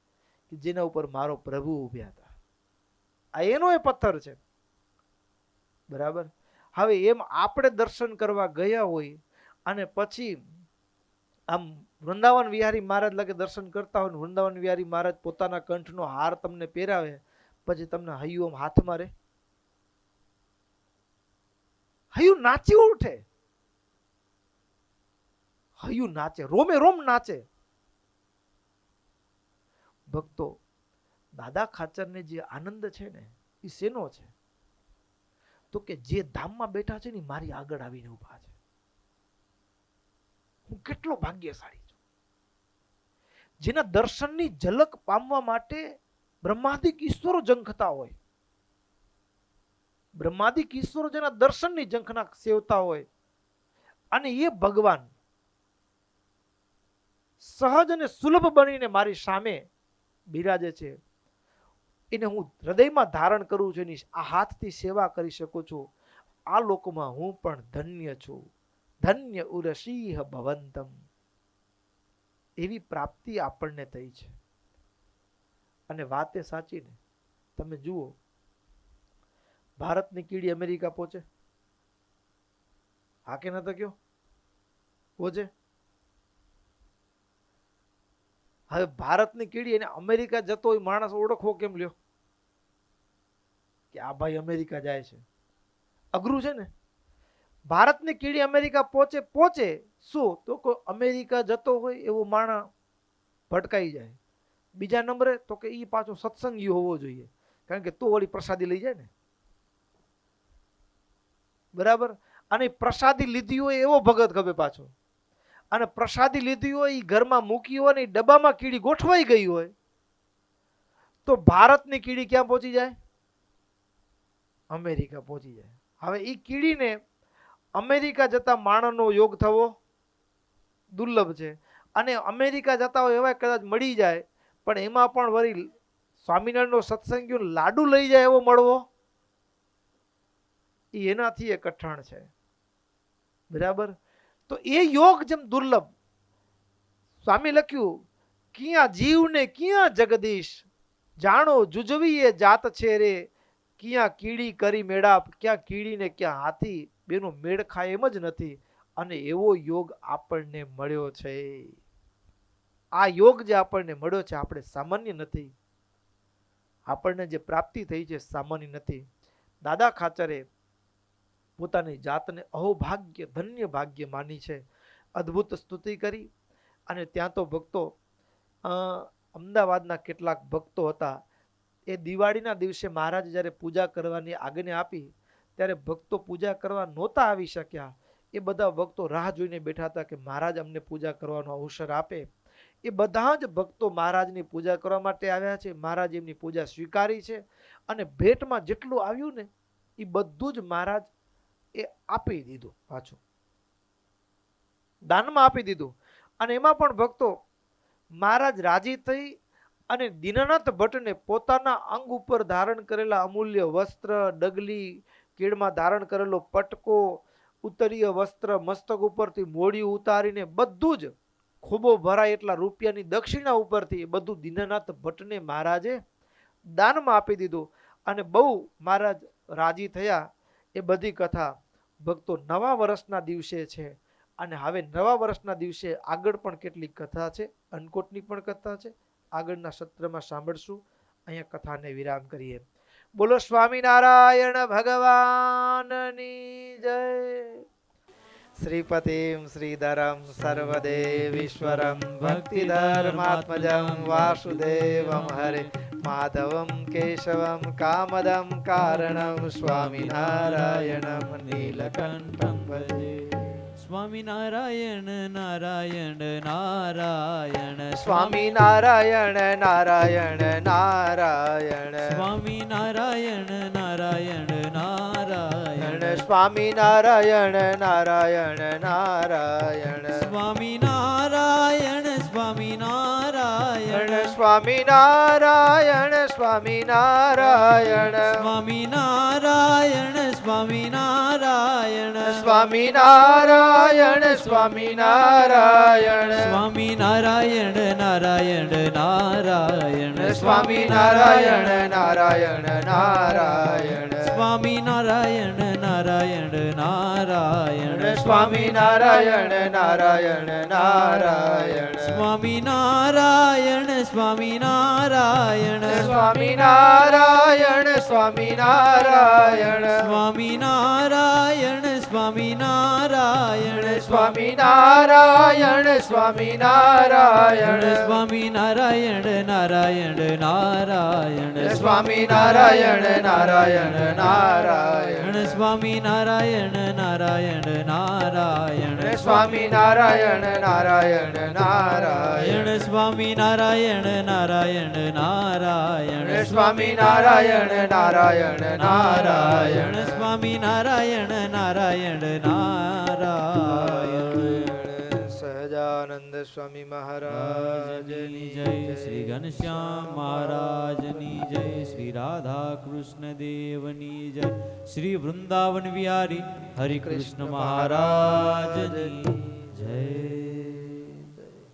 કે જેના ઉપર મારો પ્રભુ ઊભ્યા હતા. આ એનો એ પથ્થર છે, બરાબર. હવે એમ આપણે દર્શન કરવા ગયા હોય અને પછી આમ વૃંદાવન વિહારી મહારાજ લાગે દર્શન કરતા હોય, વૃંદાવન વિહારી મહારાજ પોતાના કંઠનો હાર તમને પહેરાવે, પછી તમને હૈયું આમ હાથમાં રહે, હૈયું નાચી ઉઠે, હૈયું નાચે, રોમે રોમ નાચે. ભક્તો, દાદા ખાચરને જે આનંદ છે ને એ શેનો છે? તો કે જે ધામમાં બેઠા છે ને મારી આગળ આવીને ઉભા છે. હું કેટલો ભાગ્યશાળી છું. જેના દર્શનની ઝલક પામવા માટે બ્રહ્માદિક ઈશ્વરો ઝંખતા હોય, બ્રહ્માદિક ઈશ્વરો જેના દર્શનની ઝંખના સેવતા હોય, અને એ ભગવાન સહજ અને સુલભ બનીને મારી સામે બિરાજે છે. એને હું હૃદયમાં ધારણ કરું છું, એની આ હાથથી સેવા કરી શકું છું. આ લોકમાં હું પણ ધન્ય છું. ધન્ય ઉરસિંહ ભવંતમ. એવી પ્રાપ્તિ આપણને થઈ છે. અને વાત એ સાચી ને. તમે જુઓ, ભારતની કીડી અમેરિકા પહોંચે? હા કે નતો કયો? પહોંચે? હવે ભારતની કીડી એને અમેરિકા જતો હોય માણસ ઓળખવો કેમ લ્યો કે આ ભાઈ અમેરિકા જાય છે? અઘરું છે ને. ભારતની કીડી અમેરિકા પહોંચે શું તો કોઈ અમેરિકા જતો હોય એવો માણસ ભટકાઈ જાય. બીજા નંબરે તો કે ઈ પાછો સત્સંગી હોવો જોઈએ, કારણ કે તો વળી પ્રસાદી લઈ જાય ને. બરાબર. અને પ્રસાદી લીધી હોય એવો ભગત ગમે પાછો, અને પ્રસાદી લીધી હોય એ ઘરમાં મૂકી હોય ને ડબ્બામાં કીડી ગોઠવાઈ ગઈ હોય તો ભારતની કીડી ક્યાં પહોંચી જાય? અમેરિકા પહોંચી જાય. હવે એ કીડીને અમેરિકા જતા માણસનો યોગ થવો દુર્લભ છે, અને અમેરિકા જતા હોય એવા કદાચ મળી જાય, પણ એમાં પણ વળી સ્વામિનારાયણનો સત્સંગીઓ લાડુ લઈ જાય એવો મળવો એ એનાથી એ કઠણ છે. બરાબર. તો એ યોગ જેમ દુર્લભ, સ્વામી લખ્યું ક્યાં જીવને ક્યાં જગદીશ, જાણો જુજવી એ જાત છે રે, ક્યાં કીડી કરી મેળાપ, ક્યાં કીડી ને ક્યાં હાથી, બેનો મેળ ખાય એમ જ નથી. અને એવો યોગ આપણને મળ્યો છે. આ યોગ જે આપણને મળ્યો છે આપણે સામાન્ય નથી. આપણને જે પ્રાપ્તિ થઈ છે સામાન્ય નથી. દાદા ખાચરે પોતાની જાતને અહોભાગ્ય ધન્ય ભાગ્ય માની છે. અદ્ભુત સ્તુતિ કરી. અને ત્યાં તો ભક્તો અમદાવાદના કેટલાક ભક્તો હતા, એ દિવાળીના દિવસે મહારાજ જ્યારે પૂજા કરવાની આજ્ઞા આપી ત્યારે ભક્તો પૂજા કરવા નહોતા આવી શક્યા. એ બધા ભક્તો રાહ જોઈને બેઠા હતા કે મહારાજ અમને પૂજા કરવાનો અવસર આપે. એ બધા જ ભક્તો મહારાજની પૂજા કરવા માટે આવ્યા છે. મહારાજ એમની પૂજા સ્વીકારી છે, અને ભેટમાં જેટલું આવ્યું ને એ બધું જ મહારાજ એ આપી દીધું, પાછું દાનમાં આપી દીધું. અને એમાં પણ ભક્તો મહારાજ રાજી થઈ અને દીનાનાથ ભટ્ટને પોતાના અંગ ઉપર ધારણ કરેલા અમૂલ્ય વસ્ત્ર, ડગલી, કેળમાં ધારણ કરેલો પટકો, ઉત્તરીય વસ્ત્ર, મસ્તક ઉપરથી મોડી ઉતારીને બધું જ ખોબો ભરાય એટલા રૂપિયાની દક્ષિણા ઉપરથી બધું દીનાનાથ ભટ્ટને મહારાજે દાનમાં આપી દીધું. અને બહુ મહારાજ રાજી થયા. એ બધી કથા ભક્તો નવા વર્ષના દિવસે છે. અને હવે નવા વર્ષના દિવસે આગળ પણ કેટલીક કથા છે, અન્નકોટની પણ કથા છે, આગળના સત્રમાં સાંભળશું. અહીંયા કથાને વિરામ કરીએ. બોલો સ્વામિનારાયણ ભગવાનની જય. શ્રીપતિમ શ્રીધરમ સર્વદેવીશ્વરમ ભક્તિધર્માત્મજમ વાસુદેવમ હરે માધવમ કેશવમ કામદમ કારણમ સ્વામિનારાયણમ નીલકંઠમ ભજે. સ્વામિનારાયણ નારાયણ નારાયણ સ્વામિનારાયણ નારાયણ નારાયણ સ્વામિનારાયણ નારાયણ નારાયણ સ્વામિનારાયણ નારાયણ નારાયણ સ્વામિનારાયણ સ્વામિનારાયણ સ્વામિનારાયણ સ્વામિનારાયણ સ્વામિનારાયણ સ્વામિનારાયણ સ્વામિનારાયણ સ્વામિનારાયણ સ્વામિનારાયણ નારાયણ નારાયણ સ્વામિનારાયણ નારાયણ નારાયણ સ્વામિનારાયણ નારાયણ નારાયણ સ્વામિનારાયણ નારાયણ નારાયણ સ્વામિનારાયણ સ્વામિનારાયણ સ્વામિનારાયણ સ્વામિનારાયણ સ્વામિનારાયણ સ્વામિનારાયણ સ્વામિનારાયણ સ્વામિનારાયણ સ્વામિનારાયણ સ્વામિનારાયણ નારાયણ નારાયણ સ્વામિનારાયણ નારાયણ નારાયણ સ્વામિનારાયણ નારાયણ નારાયણ સ્વામિનારાયણ નારાયણ નારાયણ સ્વામિનારાયણ નારાયણ નારાયણ સ્વામિનારાયણ નારાયણ નારાયણ સ્વામિનારાયણ નારાયણ નારાયણ સહજાનંદ સ્વામી મહારાજની જય શ્રી ઘનશ્યામ મહારાજની જય શ્રી રાધા કૃષ્ણ દેવની જય શ્રી વૃંદાવન વિહારી હરિ કૃષ્ણ મહારાજની જય